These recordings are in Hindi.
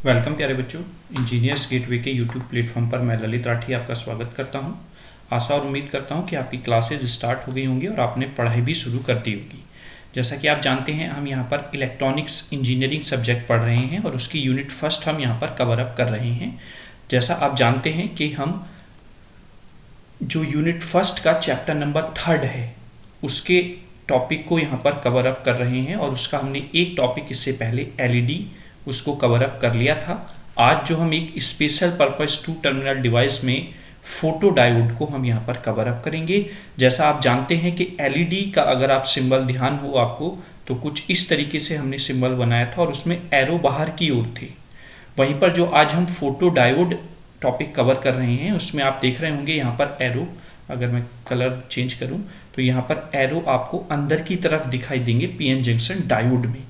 वेलकम प्यारे बच्चों, इंजीनियर्स गेटवे के यूट्यूब प्लेटफॉर्म पर मैं ललित राठी आपका स्वागत करता हूं। आशा और उम्मीद करता हूं कि आपकी क्लासेज स्टार्ट हो गई होंगी और आपने पढ़ाई भी शुरू कर दी होगी। जैसा कि आप जानते हैं, हम यहां पर इलेक्ट्रॉनिक्स इंजीनियरिंग सब्जेक्ट पढ़ रहे हैं और उसकी यूनिट फर्स्ट हम यहां पर कवर अप कर रहे हैं। जैसा आप जानते हैं कि हम जो यूनिट फर्स्ट का चैप्टर नंबर 3 है उसके टॉपिक को यहाँ पर कवर अप कर रहे हैं और उसका हमने एक टॉपिक इससे पहले एलईडी उसको कवर अप कर लिया था। आज जो हम एक स्पेशल पर्पस 2 टर्मिनल डिवाइस में फोटो डायोड को हम यहाँ पर कवर अप करेंगे। जैसा आप जानते हैं कि एलईडी का अगर आप सिंबल ध्यान हो आपको तो कुछ इस तरीके से हमने सिंबल बनाया था और उसमें एरो बाहर की ओर थे। वहीं पर जो आज हम फोटो डायोड टॉपिक कवर कर रहे हैं उसमें आप देख रहे होंगे यहाँ पर एरो, अगर मैं कलर चेंज करूं तो यहाँ पर एरो आपको अंदर की तरफ दिखाई देंगे पीएन जंक्शन डायोड में।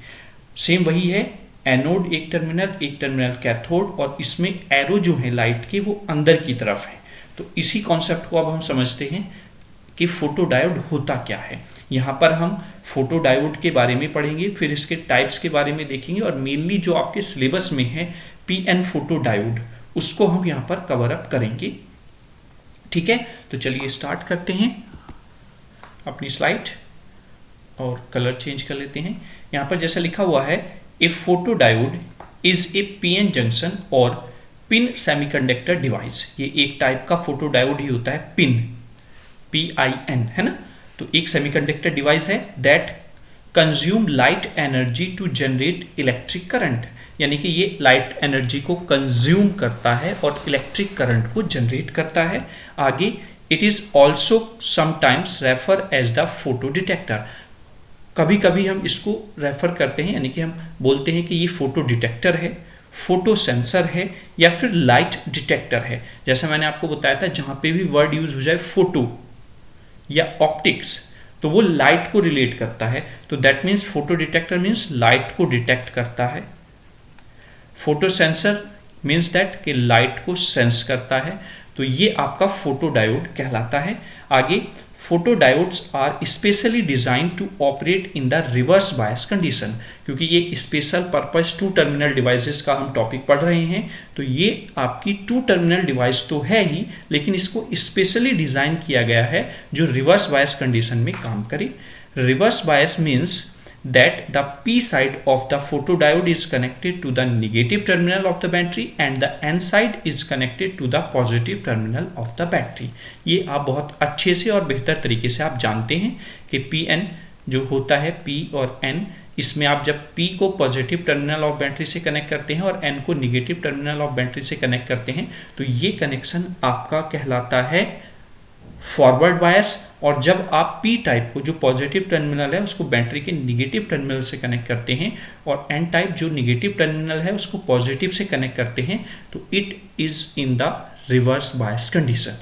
सेम वही है, एनोड एक टर्मिनल कैथोड, और इसमें एरो जो है लाइट के वो अंदर की तरफ है। तो इसी कॉन्सेप्ट को अब हम समझते हैं कि फोटो डायोड होता क्या है। यहाँ पर हम फोटो डायोड के बारे में पढ़ेंगे, फिर इसके टाइप्स के बारे में देखेंगे और मेनली जो आपके सिलेबस में है पीएन फोटो डायोड उसको हम यहाँ पर कवर अप करेंगे। ठीक है, तो चलिए स्टार्ट करते हैं अपनी स्लाइड और कलर चेंज कर लेते हैं। यहाँ पर जैसा लिखा हुआ है, a photo diode is a PN junction और पिन सेमीकंडक्टर डिवाइस। ये एक टाइप का फोटो डायोड ही होता है, पिन PIN है ना। तो एक सेमीकंडक्टर डिवाइस है that consume light energy to generate electric current, यानी कि ये लाइट एनर्जी को कंज्यूम करता है और इलेक्ट्रिक करंट को जनरेट करता है। आगे, it is also sometimes refer as the photo detector. कभी कभी हम इसको रेफर करते हैं, यानी कि हम बोलते हैं कि ये फोटो डिटेक्टर है, फोटो सेंसर है या फिर लाइट डिटेक्टर है। जैसे मैंने आपको बताया था, जहां पे भी वर्ड यूज हो जाए फोटो या ऑप्टिक्स तो वो लाइट को रिलेट करता है। तो that means photo detector means light को डिटेक्ट करता है। फोटो सेंसर मीन्स दैट कि लाइट को सेंस करता है। तो ये आपका फोटो डायोड कहलाता है। आगे, photo diodes are specially design to operate in the reverse bias condition. क्योंकि ये स्पेशल पर्पस 2 टर्मिनल डिवाइसेस का हम टॉपिक पढ़ रहे हैं, तो ये आपकी 2 टर्मिनल डिवाइस तो है ही, लेकिन इसको स्पेशली डिजाइन किया गया है जो रिवर्स बायस कंडीशन में काम करे। Reverse bias means that the P side of the photodiode is connected to the negative terminal of the battery and the N side is connected to the positive terminal of the battery। ये आप बहुत अच्छे से और बेहतर तरीके से आप जानते हैं कि PN जो होता है P और N, इसमें आप जब P को पॉजिटिव टर्मिनल ऑफ बैटरी से कनेक्ट करते हैं और N को निगेटिव टर्मिनल ऑफ बैटरी से कनेक्ट करते हैं तो ये कनेक्शन आपका कहलाता है फॉरवर्ड बायस। और जब आप P टाइप को जो पॉजिटिव टर्मिनल है उसको बैटरी के निगेटिव टर्मिनल से कनेक्ट करते हैं और N टाइप जो निगेटिव टर्मिनल है उसको पॉजिटिव से कनेक्ट करते हैं तो it is in the reverse bias condition.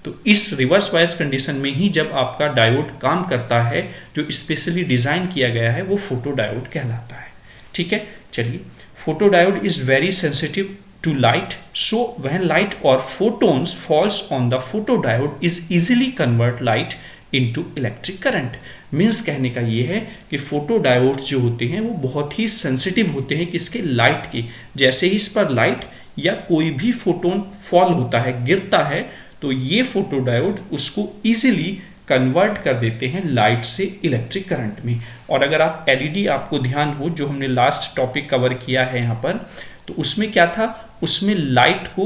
तो इस रिवर्स बायस कंडीशन में ही जब आपका डायोड काम करता है, जो स्पेशली डिजाइन किया गया है, वो फोटो डायोड कहलाता है। ठीक है, चलिए, photo diode is very sensitive to light, so when light or photons falls on the photodiode is easily convert light into electric current। Means कहने का ये है कि फोटोडायोड जो होते हैं वो बहुत ही सेंसिटिव होते हैं किसके, लाइट के। जैसे ही इस पर लाइट या कोई भी फोटोन फॉल होता है, गिरता है, तो ये फोटोडायोड उसको इजीली कन्वर्ट कर देते हैं लाइट से इलेक्ट्रिक करंट में। और अगर आप एलईडी, आपको ध्यान हो जो हमने लास्ट टॉपिक कवर किया है यहाँ पर, तो उसमें क्या था, उसमें लाइट को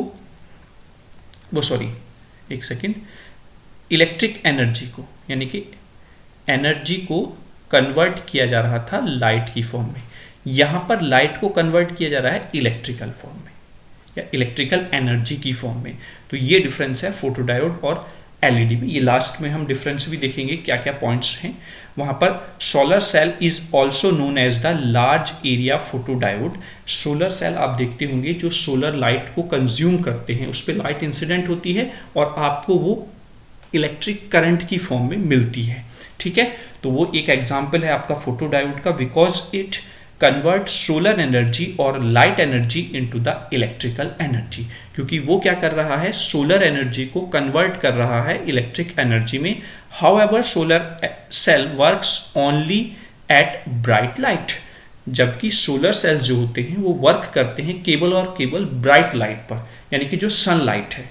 इलेक्ट्रिक एनर्जी को, यानी कि एनर्जी को कन्वर्ट किया जा रहा था लाइट की फॉर्म में। यहां पर लाइट को कन्वर्ट किया जा रहा है इलेक्ट्रिकल फॉर्म में या इलेक्ट्रिकल एनर्जी की फॉर्म में। तो ये डिफरेंस है फोटोडायोड और एलईडी में। ये लास्ट में हम डिफरेंस भी देखेंगे, क्या क्या पॉइंट्स हैं वहां पर। Solar cell is also known as the large area photodiode. Solar cell आप देखते होंगे जो सोलर लाइट को कंज्यूम करते हैं, उस पर लाइट इंसिडेंट होती है और आपको वो इलेक्ट्रिक करंट की फॉर्म में मिलती है। ठीक है, तो वो एक एग्जाम्पल है आपका फोटोडायोड का, because it convert solar energy और light energy into the electrical energy. क्योंकि वो क्या कर रहा है, सोलर एनर्जी को कन्वर्ट कर रहा है इलेक्ट्रिक एनर्जी में। However solar cell works only at bright light. जबकि सोलर सेल्स जो होते हैं वो वर्क करते हैं केवल और केवल ब्राइट लाइट पर, यानी कि जो सनलाइट है।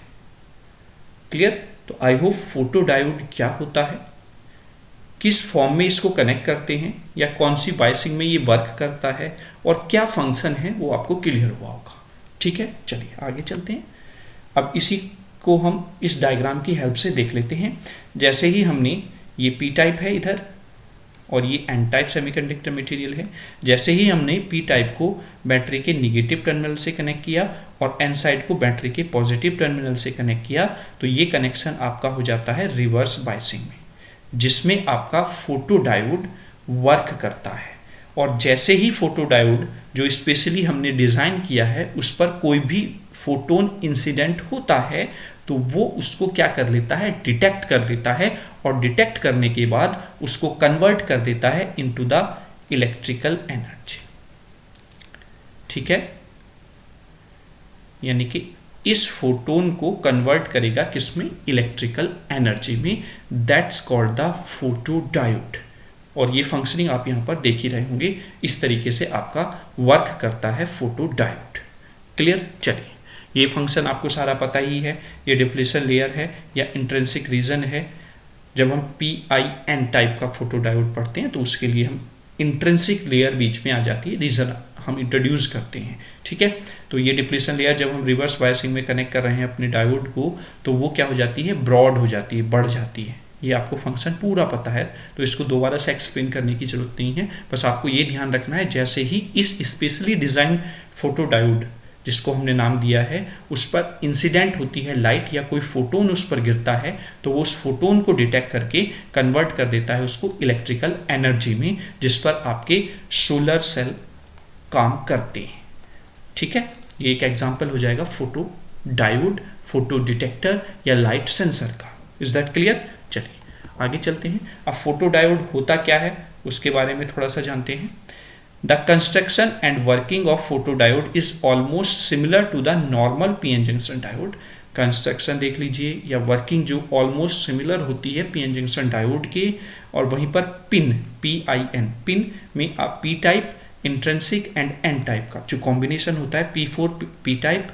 क्लियर? तो आई होप फोटो डायोड क्या होता है, किस फॉर्म में इसको कनेक्ट करते हैं, या कौन सी बायसिंग में ये वर्क करता है, और क्या फंक्शन है वो आपको क्लियर हुआ होगा। ठीक है, चलिए आगे चलते हैं। अब इसी को हम इस डायग्राम की हेल्प से देख लेते हैं। जैसे ही हमने ये पी टाइप है इधर और ये एन टाइप सेमीकंडक्टर मटेरियल है, जैसे ही हमने पी टाइप को बैटरी के निगेटिव टर्मिनल से कनेक्ट किया और एन साइड को बैटरी के पॉजिटिव टर्मिनल से कनेक्ट किया, तो ये कनेक्शन आपका हो जाता है रिवर्स बायसिंग में, जिसमें आपका फोटो डायोड वर्क करता है। और जैसे ही फोटो डायोड जो स्पेशली हमने डिज़ाइन किया है उस पर कोई भी फोटोन इंसिडेंट होता है तो वो उसको क्या कर लेता है, डिटेक्ट कर लेता है, और डिटेक्ट करने के बाद उसको कन्वर्ट कर देता है इनटू द इलेक्ट्रिकल एनर्जी। ठीक है, यानी कि इस फोटोन को कन्वर्ट करेगा किसमें, इलेक्ट्रिकल एनर्जी में। That's called the photo diode. और ये फंक्शनिंग आप यहाँ पर देख ही रहे होंगे, इस तरीके से आपका वर्क करता है फोटो डायोड। क्लियर? चलिए, ये फंक्शन आपको सारा पता ही है। ये डिप्लीशन लेयर है या इंट्रिंसिक रीजन है। जब हम PIN टाइप का फोटो डायोड पढ़ते हैं तो उसके लिए हम इंट्रिंसिक लेयर बीच में आ जाती है, रीजन हम इंट्रोड्यूस करते हैं। ठीक है, तो ये डिप्लीशन लेयर जब हम रिवर्स बायसिंग में कनेक्ट कर रहे हैं अपने डायोड को, तो वो क्या हो जाती है, ब्रॉड हो जाती है, बढ़ जाती है। ये आपको फंक्शन पूरा पता है, तो इसको दोबारा से एक्सप्लेन करने की जरूरत नहीं है। बस आपको ये ध्यान रखना है, जैसे ही इस स्पेशली डिजाइन फोटो डायोड जिसको हमने नाम दिया है उस पर इंसिडेंट होती है लाइट या कोई फोटोन उस पर गिरता है, तो वो उस फोटोन को डिटेक्ट करके कन्वर्ट कर देता है उसको इलेक्ट्रिकल एनर्जी में, जिस पर आपके सोलर सेल काम करते हैं। ठीक है, ये एक एग्जांपल हो जाएगा फोटो डायोड, फोटो डिटेक्टर या लाइट सेंसर का। Is that clear? चलिए आगे चलते हैं। अब फोटो डायोड होता क्या है उसके बारे में थोड़ा सा जानते हैं। The construction and working of photodiode is almost similar to the normal PN junction diode. Construction देख लीजिए या वर्किंग जो ऑलमोस्ट सिमिलर होती है PN जंक्शन डायोड के, और वहीं पर पिन PIN पिन में आप P type intrinsic and N type का जो कॉम्बिनेशन होता है P4 P type,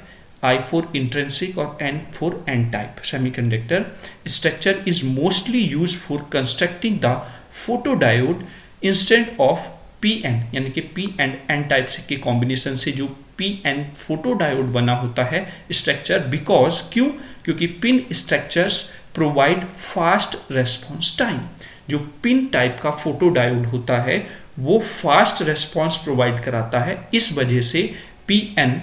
I4 intrinsic और N4 N type semiconductor structure is mostly used for constructing the photodiode instead of PN, यानी कि P एंड N टाइप के कॉम्बिनेशन से जो PN फोटोडायोड बना होता है स्ट्रक्चर। बिकॉज क्यों? क्योंकि pin structures provide fast response time. जो पिन टाइप का फोटोडायोड होता है वो फास्ट रेस्पॉन्स प्रोवाइड कराता है, इस वजह से PN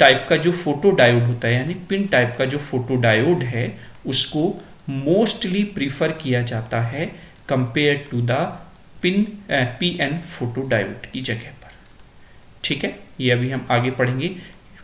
टाइप का जो फोटोडायोड होता है यानी पिन टाइप का जो फोटोडायोड है उसको मोस्टली प्रीफर किया जाता है compare to the PN photodiode की जगह पर। ठीक है, ये अभी हम आगे पढ़ेंगे।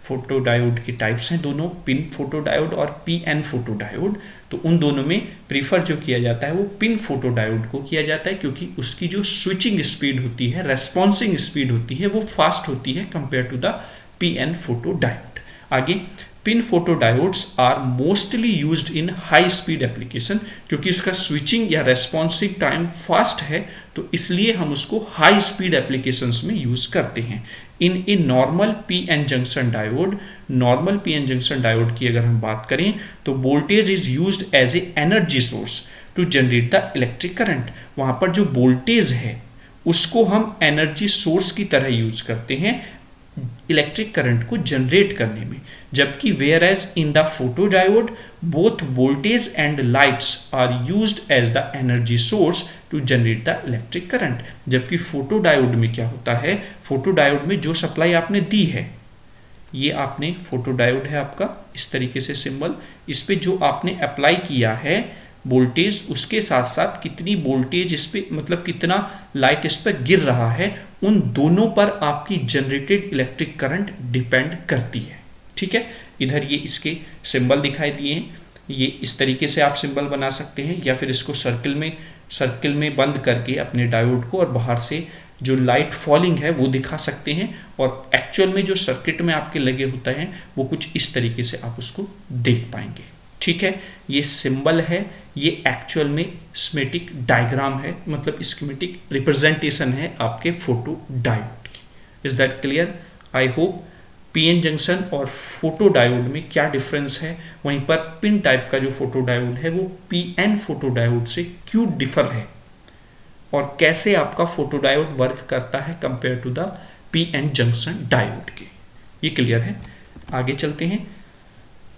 फोटोडायोड के टाइप्स हैं दोनों, पिन फोटोडायोड और PN फोटोडायोड। तो उन दोनों में प्रीफर जो किया जाता है वो पिन फोटोडायोड को किया जाता है, क्योंकि उसकी जो स्विचिंग स्पीड होती है, रेस्पॉन्सिंग स्पीड होती है, वो फास्ट होती है compare to the PN photodiode. आगे, PIN photodiodes are mostly used in high speed application, क्योंकि उसका स्विचिंग या रेस्पॉन्सिव टाइम फास्ट है तो इसलिए हम उसको हाई स्पीड एप्लीकेशंस में यूज करते हैं। In a normal PN junction diode, normal PN junction diode की अगर हम बात करें तो voltage is used as a energy source to generate the electric current. वहां पर जो वोल्टेज है उसको हम एनर्जी सोर्स की तरह यूज करते हैं इलेक्ट्रिक करंट को जनरेट करने में, जबकि whereas in the photodiode both voltage and lights are used as the energy source to generate the electric current. जबकि फोटोडायोड में क्या होता है, फोटोडायोड में जो सप्लाई आपने दी है, ये आपने फोटोडायोड है आपका इस तरीके से सिंबल, इस पे जो आपने अप्लाई किया है वोल्टेज, उसके साथ साथ कितनी वोल्टेज इस पे मतलब कितना लाइट इस पर गिर रहा है, उन दोनों पर आपकी जनरेटेड इलेक्ट्रिक करंट डिपेंड करती है। ठीक है, इधर ये इसके सिंबल दिखाई दिए हैं, ये इस तरीके से आप सिंबल बना सकते हैं, या फिर इसको सर्किल में बंद करके अपने डायोड को और बाहर से जो लाइट फॉलिंग है वो दिखा सकते हैं, और एक्चुअल में जो सर्किट में आपके लगे होते हैं वो कुछ इस तरीके से आप उसको देख पाएंगे। ठीक है, ये सिंबल है, ये एक्चुअल में स्कीमेटिक डायग्राम है, मतलब स्कीमेटिक रिप्रेजेंटेशन है आपके फोटो डायोड की। Is that clear? I hope PN junction और फोटो डायोड में क्या डिफरेंस है, वहीं पर पिन टाइप का जो फोटो डायोड है वो पीएन फोटो डायोड से क्यों डिफर है, और कैसे आपका फोटो डायोड वर्क करता है compare to the PN junction diode के, ये क्लियर है। आगे चलते हैं।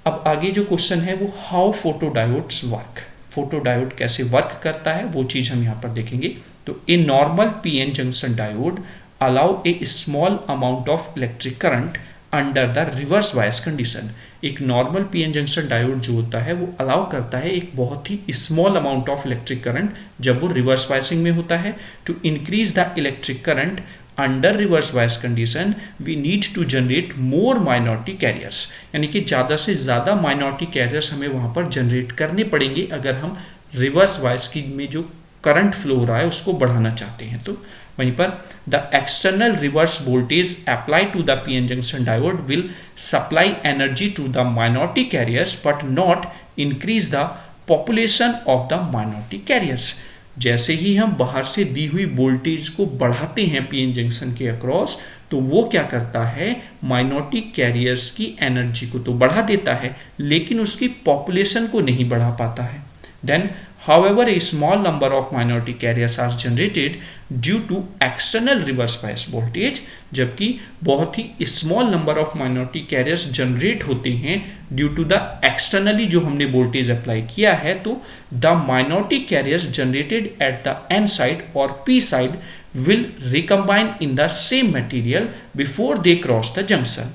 अब आगे जो क्वेश्चन है वो how photo diodes work, photo diode कैसे वर्क करता है वो चीज हम यहाँ पर देखेंगे। तो a normal PN junction diode allow a small amount of electric current under the reverse bias condition. एक नॉर्मल पीएन जंक्शन डायोड जो होता है वो अलाउ करता है एक बहुत ही small amount of electric current जब वो रिवर्स बायसिंग में होता है। To increase the electric current under reverse bias condition we need to generate more minority carriers, यानी कि ज़्यादा से ज़्यादा माइनॉरिटी कैरियर्स हमें वहाँ पर जनरेट करने पड़ेंगे अगर हम रिवर्स बायस की में जो करंट फ्लो हो रहा है उसको बढ़ाना चाहते हैं। तो वहीं पर the external reverse voltage apply to the PN junction diode will supply energy to the minority carriers but not increase the population of the minority carriers. जैसे ही हम बाहर से दी हुई वोल्टेज को बढ़ाते हैं पीएन जंक्शन के अक्रॉस, तो वो क्या करता है, माइनॉरिटी कैरियर्स की एनर्जी को तो बढ़ा देता है लेकिन उसकी पॉपुलेशन को नहीं बढ़ा पाता है। Then however a small number of minority carriers are generated due to external reverse bias voltage, जबकि बहुत ही small number of minority carriers generate होते हैं ड्यू टू द एक्सटर्नली जो हमने वोल्टेज अप्लाई किया है। तो the minority carriers generated at the N side और P side will recombine in the same material before they cross the junction.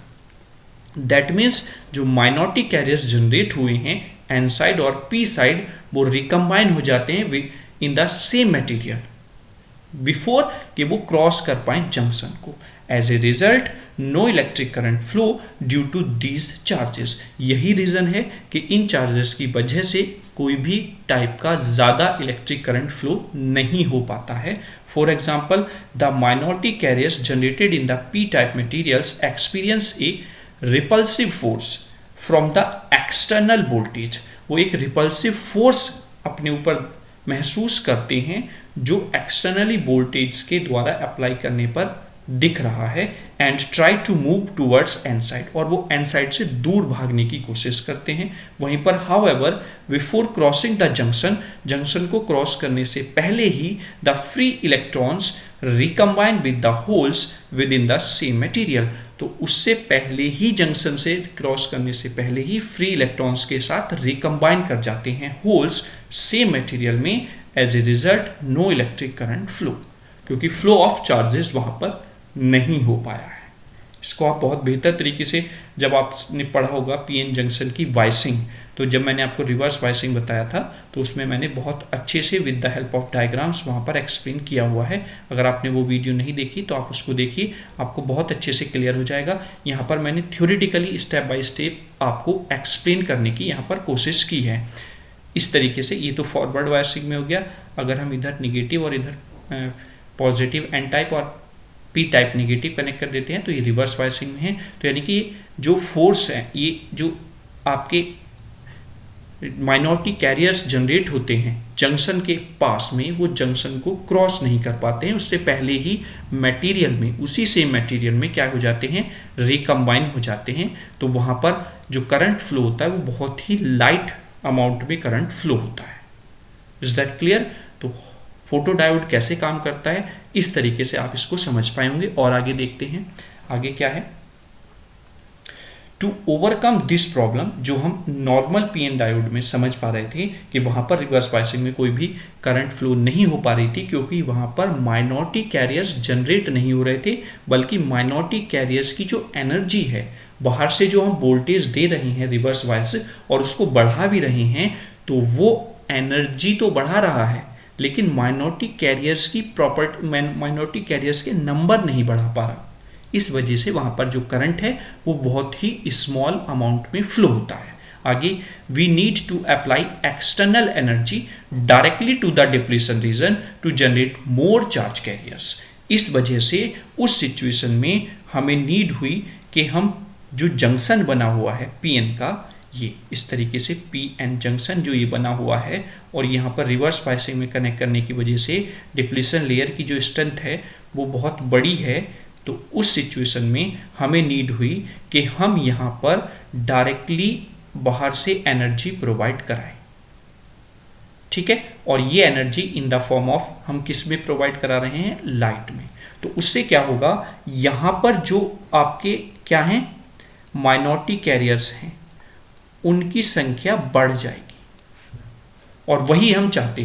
That means जो माइनॉरिटी कैरियर्स जनरेट हुए हैं एन साइड और पी साइड वो रिकम्बाइन हो जाते हैं in the same material before कि वो क्रॉस कर पाए जंक्शन को। As a result no electric current flow due to these charges. यही रीजन है कि इन चार्जेस की वजह से कोई भी टाइप का ज़्यादा इलेक्ट्रिक करंट फ्लो नहीं हो पाता है। For example the minority carriers generated in the P type materials experience A repulsive force from the external voltage. वो एक रिपल्सिव फोर्स अपने ऊपर महसूस करते हैं जो एक्सटर्नली वोल्टेज के द्वारा अप्लाई करने पर दिख रहा है and try to move towards N side, और वो एन साइड से दूर भागने की कोशिश करते हैं। वहीं पर however before crossing the junction, junction को क्रॉस करने से पहले ही the free electrons recombine with the holes within the same material. तो उससे पहले ही जंक्शन से क्रॉस करने से पहले ही फ्री इलेक्ट्रॉन्स के साथ रिकम्बाइन कर जाते हैं होल्स सेम मटेरियल में। As a result no electric current flow, क्योंकि फ्लो ऑफ चार्जेस वहां पर नहीं हो पाया है। इसको आप बहुत बेहतर तरीके से जब आपने पढ़ा होगा पीएन जंक्शन की वाइसिंग, तो जब मैंने आपको रिवर्स वाइसिंग बताया था तो उसमें मैंने बहुत अच्छे से with the help of diagrams वहाँ पर एक्सप्लेन किया हुआ है। अगर आपने वो वीडियो नहीं देखी तो आप उसको देखिए, आपको बहुत अच्छे से क्लियर हो जाएगा। यहाँ पर मैंने थ्योरेटिकली स्टेप बाय स्टेप आपको एक्सप्लेन करने की यहाँ पर कोशिश की है। इस तरीके से ये तो फॉरवर्ड वाइसिंग में हो गया। अगर हम इधर निगेटिव और इधर पॉजिटिव एन टाइप और पी टाइप निगेटिव कनेक्ट कर देते हैं तो ये रिवर्स वाइसिंग में है। तो यानी कि जो फोर्स है, ये जो आपके माइनॉरिटी कैरियर्स जनरेट होते हैं जंक्शन के पास में, वो जंक्शन को क्रॉस नहीं कर पाते हैं, उससे पहले ही मटेरियल में, उसी सेम मटेरियल में क्या हो जाते हैं, रिकम्बाइन हो जाते हैं। तो वहाँ पर जो करंट फ्लो होता है वो बहुत ही लाइट अमाउंट में करंट फ्लो होता है। Is that clear? तो फोटो डायोड कैसे काम करता है, इस तरीके से आप इसको समझ पाए होंगे। और आगे देखते हैं, आगे क्या है। टू ओवरकम दिस प्रॉब्लम, जो हम नॉर्मल पीएन डायोड में समझ पा रहे थे कि वहाँ पर रिवर्स बायसिंग में कोई भी करंट फ्लो नहीं हो पा रही थी, क्योंकि वहाँ पर माइनॉरिटी कैरियर्स जनरेट नहीं हो रहे थे, बल्कि माइनॉरिटी कैरियर्स की जो एनर्जी है, बाहर से जो हम वोल्टेज दे रहे हैं रिवर्स बायस और उसको बढ़ा भी रहे हैं, तो वो एनर्जी तो बढ़ा रहा है लेकिन माइनॉरिटी कैरियर्स की प्रॉपर्टी, माइनॉरिटी कैरियर्स के नंबर नहीं बढ़ा पा रहा। इस वजह से वहाँ पर जो करंट है वो बहुत ही स्मॉल अमाउंट में फ्लो होता है। आगे, we need to apply external energy directly to the depletion region to generate more charge carriers. इस वजह से उस सिचुएशन में हमें नीड हुई कि हम जो जंक्शन बना हुआ है पीएन का, ये इस तरीके से पीएन जंक्शन जो ये बना हुआ है और यहाँ पर रिवर्स बायसिंग में कनेक्ट करने की वजह से डिप्लीशन लेयर की जो स्ट्रेंथ है वो बहुत बड़ी है, तो उस सिचुएशन में हमें नीड हुई कि हम यहाँ पर डायरेक्टली बाहर से एनर्जी प्रोवाइड कराएं, ठीक है। और ये energy in the form of हम किस में प्रोवाइड करा रहे हैं, लाइट में। तो उससे क्या होगा, यहाँ पर जो आपके क्या हैं माइनॉरिटी कैरियर्स हैं उनकी संख्या बढ़ जाएगी, और वही हम चाहते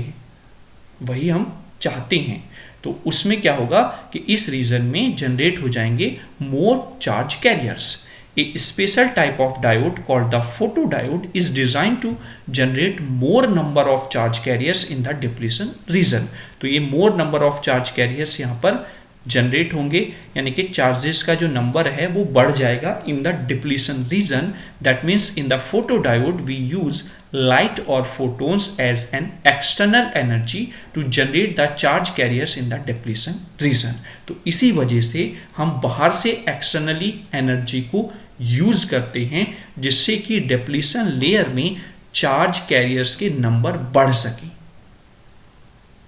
हैं। तो उसमें क्या होगा कि इस रीजन में जनरेट हो जाएंगे मोर charge carriers. A special type of diode called the photodiode is designed to generate more number of charge carriers in the depletion region। तो ये more number of charge carriers यहाँ पर जनरेट होंगे, यानी कि चार्जेस का जो नंबर है वो बढ़ जाएगा in the depletion region. That means in the photodiode we use light or photons as an external energy to generate the charge carriers in the depletion region। तो इसी वजह से हम बाहर से एक्सटर्नली एनर्जी को यूज करते हैं जिससे कि डिप्लीशन लेयर में चार्ज कैरियर्स के नंबर बढ़ सके,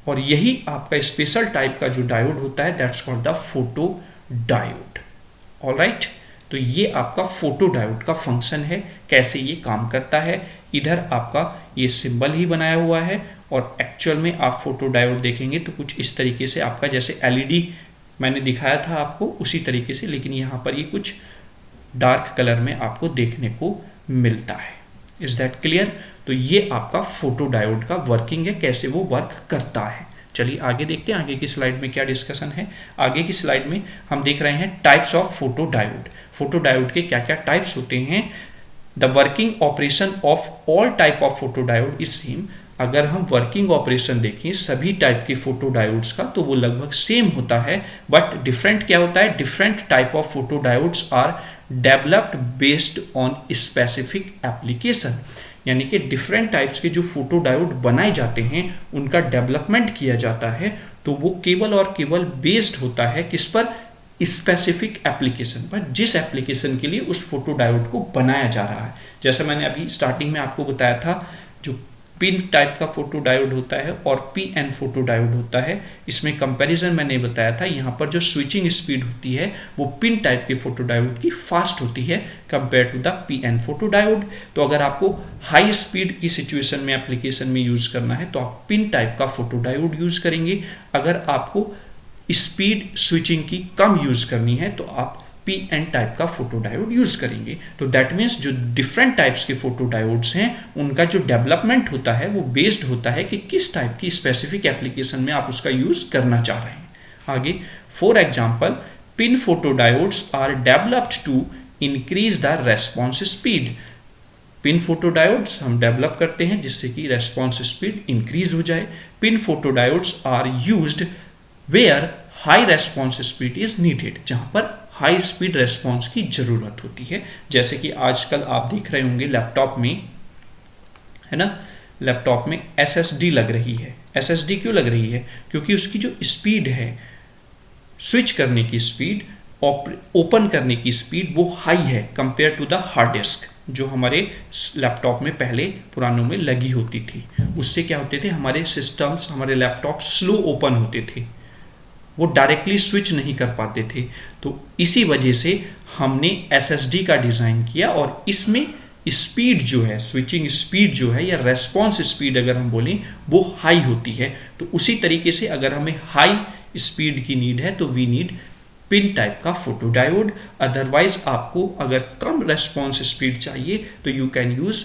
और यही आपका स्पेशल टाइप का जो डायोड होता है that's called the photodiode. Alright, तो ये आपका फोटोडायोड का फंक्शन है, कैसे ये काम करता है। इधर आपका ये सिंबल ही बनाया हुआ है, और एक्चुअल में आप फोटोडायोड देखेंगे तो कुछ इस तरीके से आपका, जैसे एलईडी मैंने दिखाया था आपको उसी तरीके से, लेकिन यहाँ पर ये कुछ डार्क कलर में आपको देखने को मिलता है। Is that clear. तो ये आपका फोटोडायोड का वर्किंग है, कैसे वो वर्क करता है। चलिए आगे देखते हैं, आगे की स्लाइड में क्या डिस्कशन है। आगे की स्लाइड में हम देख रहे हैं टाइप्स ऑफ फोटोडायोड। फोटोडायोड के क्या क्या टाइप्स होते हैं। The working operation of all type of photodiode is same. अगर हम वर्किंग ऑपरेशन देखें सभी टाइप के फोटोडायोड्स का तो वो लगभग सेम होता है, बट डिफरेंट क्या होता है, different type of photodiodes are developed based on specific application. यानी कि डिफरेंट टाइप्स के जो फोटोडायोड बनाए जाते हैं उनका डेवलपमेंट किया जाता है, तो वो केवल और केवल बेस्ड होता है किस पर, स्पेसिफिक एप्लीकेशन पर, जिस एप्लीकेशन के लिए उस फोटोडायोड को बनाया जा रहा है। जैसे मैंने अभी स्टार्टिंग में आपको बताया था, जो पिन टाइप का फोटोडायोड होता है और पीएन फोटोडायोड होता है, इसमें कंपैरिजन मैंने बताया था। यहाँ पर जो स्विचिंग स्पीड होती है वो पिन टाइप के फोटोडायोड की फास्ट होती है compare to the PN photodiode. तो अगर आपको हाई स्पीड की सिचुएशन में एप्लीकेशन में यूज करना है तो आप पिन टाइप का फोटोडायोड यूज करेंगे। अगर आपको स्पीड स्विचिंग की कम यूज करनी है तो आप पीएन टाइप का फोटोडायोड यूज करेंगे। तो दैट मीन्स जो डिफरेंट टाइप्स के फोटोडायोड्स हैं उनका जो डेवलपमेंट होता है वो बेस्ड होता है कि किस टाइप की स्पेसिफिक एप्लीकेशन में आप उसका यूज करना चाह रहे हैं। आगे for example PIN photodiodes are developed to increase the response speed. PIN photodiodes हम डेवलप करते हैं जिससे कि रेस्पॉन्स स्पीड इंक्रीज हो जाए। PIN photodiodes are used where high response speed is needed, जहां पर हाई स्पीड रेस्पॉन्स की जरूरत होती है। जैसे कि आजकल आप देख रहे होंगे लैपटॉप में, है ना, लैपटॉप में एसएसडी लग रही है। एसएसडी क्यों लग रही है, क्योंकि उसकी जो स्पीड है, स्विच करने की स्पीड, ओपन करने की स्पीड वो हाई है compare to the hard disk जो हमारे लैपटॉप में पहले पुरानों में लगी होती थी। उससे क्या होते थे, हमारे सिस्टम्स, हमारे लैपटॉप स्लो ओपन होते थे, वो डायरेक्टली स्विच नहीं कर पाते थे। तो इसी वजह से हमने एसएसडी का डिज़ाइन किया, और इसमें स्पीड जो है, स्विचिंग स्पीड जो है या रेस्पॉन्स स्पीड अगर हम बोलें वो हाई होती है। तो उसी तरीके से अगर हमें हाई स्पीड की नीड है तो वी नीड पिन टाइप का फोटोडायोड। अदरवाइज आपको अगर कम रेस्पॉन्स स्पीड चाहिए तो you can use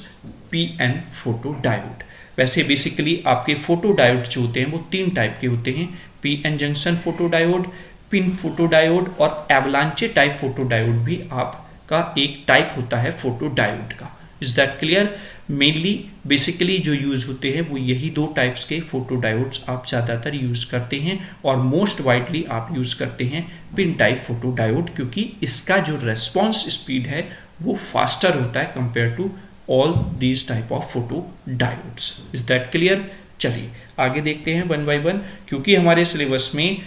PN photodiode. वैसे बेसिकली आपके फोटोडायोड जो होते हैं वो तीन टाइप के होते हैं, PN junction photodiode, PIN photodiode और एवलांचे टाइप फोटोडायोड भी आपका एक टाइप होता है फोटोडायोड का। Is that clear. Mainly basically जो यूज होते हैं वो यही दो टाइप्स के फोटोडायोड्स आप ज़्यादातर यूज करते हैं, और मोस्ट वाइडली आप यूज करते हैं पिन टाइप फोटोडायोड, क्योंकि इसका जो रेस्पॉन्स स्पीड है वो फास्टर होता है compare to all these type of photodiodes. Is that clear. चलिए आगे देखते हैं वन बाय वन, क्योंकि हमारे सिलेबस में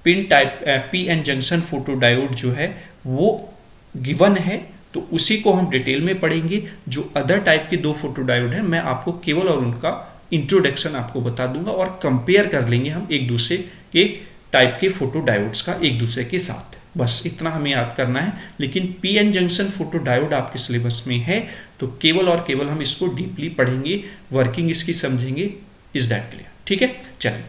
pin type PN junction photodiode जो है वो गिवन है, तो उसी को हम डिटेल में पढ़ेंगे। जो अदर टाइप के दो फोटोडायोड हैं मैं आपको केवल और उनका इंट्रोडक्शन आपको बता दूंगा, और कंपेयर कर लेंगे हम एक दूसरे के टाइप के फोटोडायोड्स का एक दूसरे के साथ। बस इतना हमें याद करना है। लेकिन पीएन जंक्शन फोटोडायोड आपके सिलेबस में है तो केवल और केवल हम इसको डीपली पढ़ेंगे, वर्किंग इसकी समझेंगे। Is that clear? ठीक है, चलिए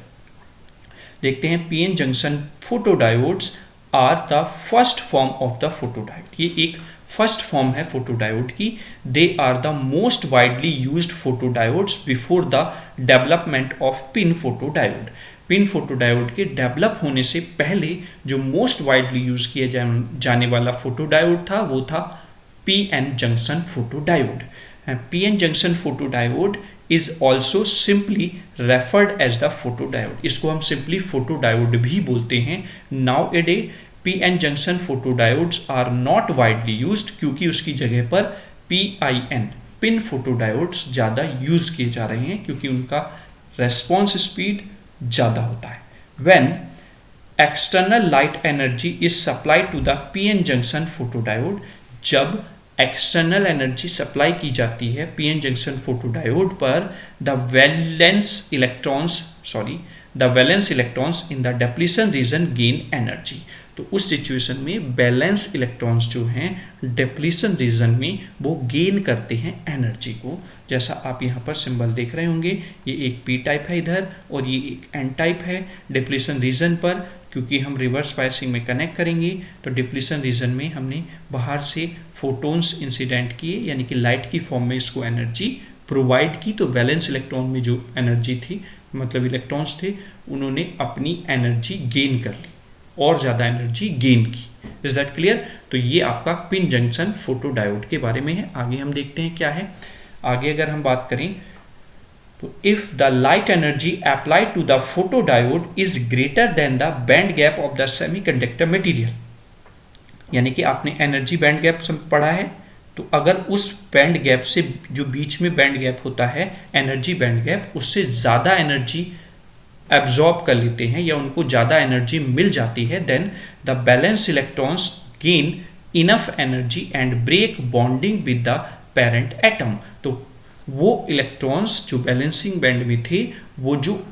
देखते हैं। PN junction photodiodes are the first form of the photodiode. ये एक फर्स्ट फॉर्म है फोटोडायोड की। They are the most widely used photodiodes before the development of PIN photodiode. PIN photodiode के डेवलप होने से पहले जो मोस्ट वाइडली यूज किया जाने वाला फोटोडायोड था वो था PN junction photodiode. PN junction photodiode is also simply referred as the photodiode. इसको हम सिंपली फोटोडायोड भी बोलते हैं। Nowadays PN junction photodiodes are not widely used, क्योंकि उसकी जगह पर पीआईएन पिन फोटोडायोड्स ज़्यादा यूज किए जा रहे हैं, क्योंकि उनका रेस्पॉन्स स्पीड ज़्यादा होता है। When external light energy is supplied to the PN junction photodiode, जब एक्सटर्नल एनर्जी सप्लाई की जाती है पीएन जंक्शन फोटोडायोड पर, the valence electrons in the depletion region gain energy. तो उस सिचुएशन में बैलेंस इलेक्ट्रॉन्स जो हैं डिप्लीशन रीजन में वो गेन करते हैं एनर्जी को। जैसा आप यहाँ पर सिंबल देख रहे होंगे, ये एक पी टाइप है इधर और ये एक एन टाइप है। डिप्लीशन रीजन पर क्योंकि हम रिवर्स बायसिंग में कनेक्ट करेंगे तो डिप्लीशन रीजन में हमने बाहर से फोटोन्स इंसिडेंट किए, यानी कि लाइट की फॉर्म में इसको एनर्जी प्रोवाइड की। तो वैलेंस इलेक्ट्रॉन में जो एनर्जी थी, मतलब इलेक्ट्रॉन्स थे, उन्होंने अपनी एनर्जी गेन कर ली और ज़्यादा एनर्जी गेन की। Is that clear? तो ये आपका पिन जंक्शन फोटोडायोड के बारे में है। आगे हम देखते हैं क्या है। आगे अगर हम बात करें तो if the light energy applied to the photodiode is greater than the band gap of the semiconductor material, यानी कि आपने एनर्जी बैंड गैप पढ़ा है, तो अगर उस बैंड गैप से, जो बीच में बैंड गैप होता है एनर्जी बैंड गैप, उससे ज़्यादा एनर्जी एब्जॉर्ब कर लेते हैं या उनको ज़्यादा एनर्जी मिल जाती है, then the valence electrons gain enough energy and break bonding with the parent atom. तो वो इलेक्ट्रॉन्स जो बैलेंसिंग बैंड में थे वो जो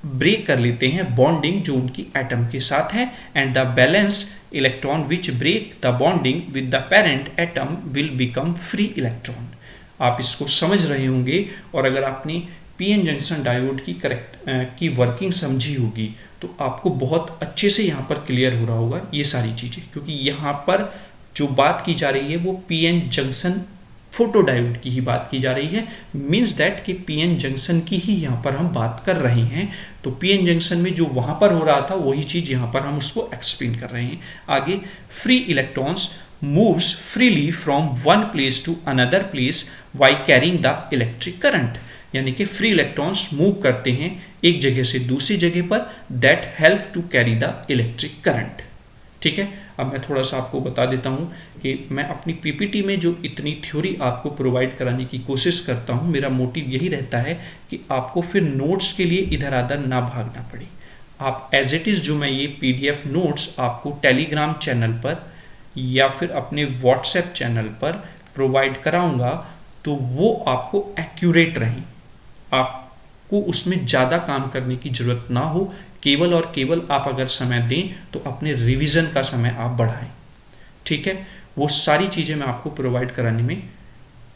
ब्रेक कर लेते हैं बॉन्डिंग जो उनकी एटम के साथ है, and the valence electron which break the bonding with the parent atom will become free electron. आप इसको समझ रहे होंगे, और अगर आपने पीएन जंक्शन डायोड की वर्किंग समझी होगी तो आपको बहुत अच्छे से यहाँ पर क्लियर हो रहा होगा ये सारी चीज़ें, क्योंकि यहाँ पर जो बात की जा रही है वो पीएन जंक्शन फोटोडायोड की ही बात की जा रही है। मीन्स दैट कि पीएन जंक्शन की ही यहाँ पर हम बात कर रहे हैं। तो पीएन जंक्शन में जो वहाँ पर हो रहा था वही चीज़ यहाँ पर हम उसको एक्सप्लेन कर रहे हैं। आगे, free electrons moves freely from one place to another place by carrying the electric current, यानी कि फ्री इलेक्ट्रॉन्स मूव करते हैं एक जगह से दूसरी जगह पर, that help to carry the electric current. ठीक है, अब मैं थोड़ा सा आपको बता देता हूँ कि मैं अपनी पीपीटी में जो इतनी थ्योरी आपको प्रोवाइड कराने की कोशिश करता हूँ, मेरा मोटिव यही रहता है कि आपको फिर नोट्स के लिए इधर उधर ना भागना पड़े। आप एज इट इज़ जो मैं ये पीडीएफ नोट्स आपको टेलीग्राम चैनल पर या फिर अपने व्हाट्सएप चैनल पर प्रोवाइड कराऊंगा तो वो आपको एक्यूरेट रहें, आपको उसमें ज़्यादा काम करने की ज़रूरत ना हो। केवल और केवल आप अगर समय दें तो अपने रिवीजन का समय आप बढ़ाएं। ठीक है, वो सारी चीज़ें मैं आपको प्रोवाइड कराने में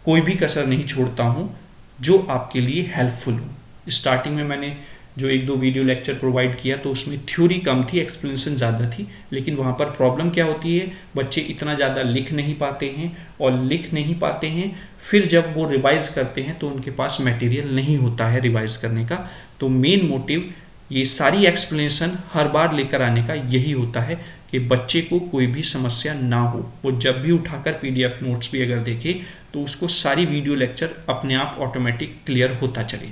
कोई भी कसर नहीं छोड़ता हूँ जो आपके लिए हेल्पफुल हो। स्टार्टिंग में मैंने जो एक दो वीडियो लेक्चर प्रोवाइड किया तो उसमें थ्योरी कम थी, एक्सप्लेनेशन ज़्यादा थी, लेकिन वहाँ पर प्रॉब्लम क्या होती है, बच्चे इतना ज़्यादा लिख नहीं पाते हैं, और लिख नहीं पाते हैं फिर जब वो रिवाइज करते हैं तो उनके पास मटेरियल नहीं होता है रिवाइज करने का। तो मेन मोटिव ये सारी एक्सप्लेनेशन हर बार लेकर आने का यही होता है कि बच्चे को कोई भी समस्या ना हो। वो जब भी उठाकर पीडीएफ नोट्स भी अगर देखे तो उसको सारी वीडियो लेक्चर अपने आप ऑटोमेटिक क्लियर होता चले।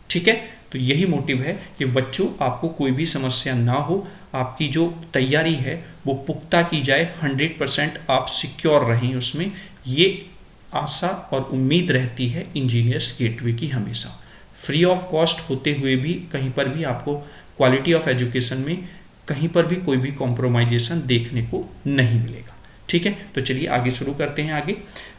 ठीक है, तो यही मोटिव है कि बच्चों आपको कोई भी समस्या ना हो, आपकी जो तैयारी है वो पुख्ता की जाए, 100% आप सिक्योर रहें उसमें। ये आशा और उम्मीद रहती है इंजीनियर्स गेटवे की हमेशा। फ्री ऑफ कॉस्ट होते हुए भी कहीं पर भी आपको क्वालिटी ऑफ एजुकेशन में कहीं पर भी कोई भी कॉम्प्रोमाइजेशन देखने को नहीं मिलेगा। ठीक है, तो चलिए आगे शुरू करते हैं। आगे,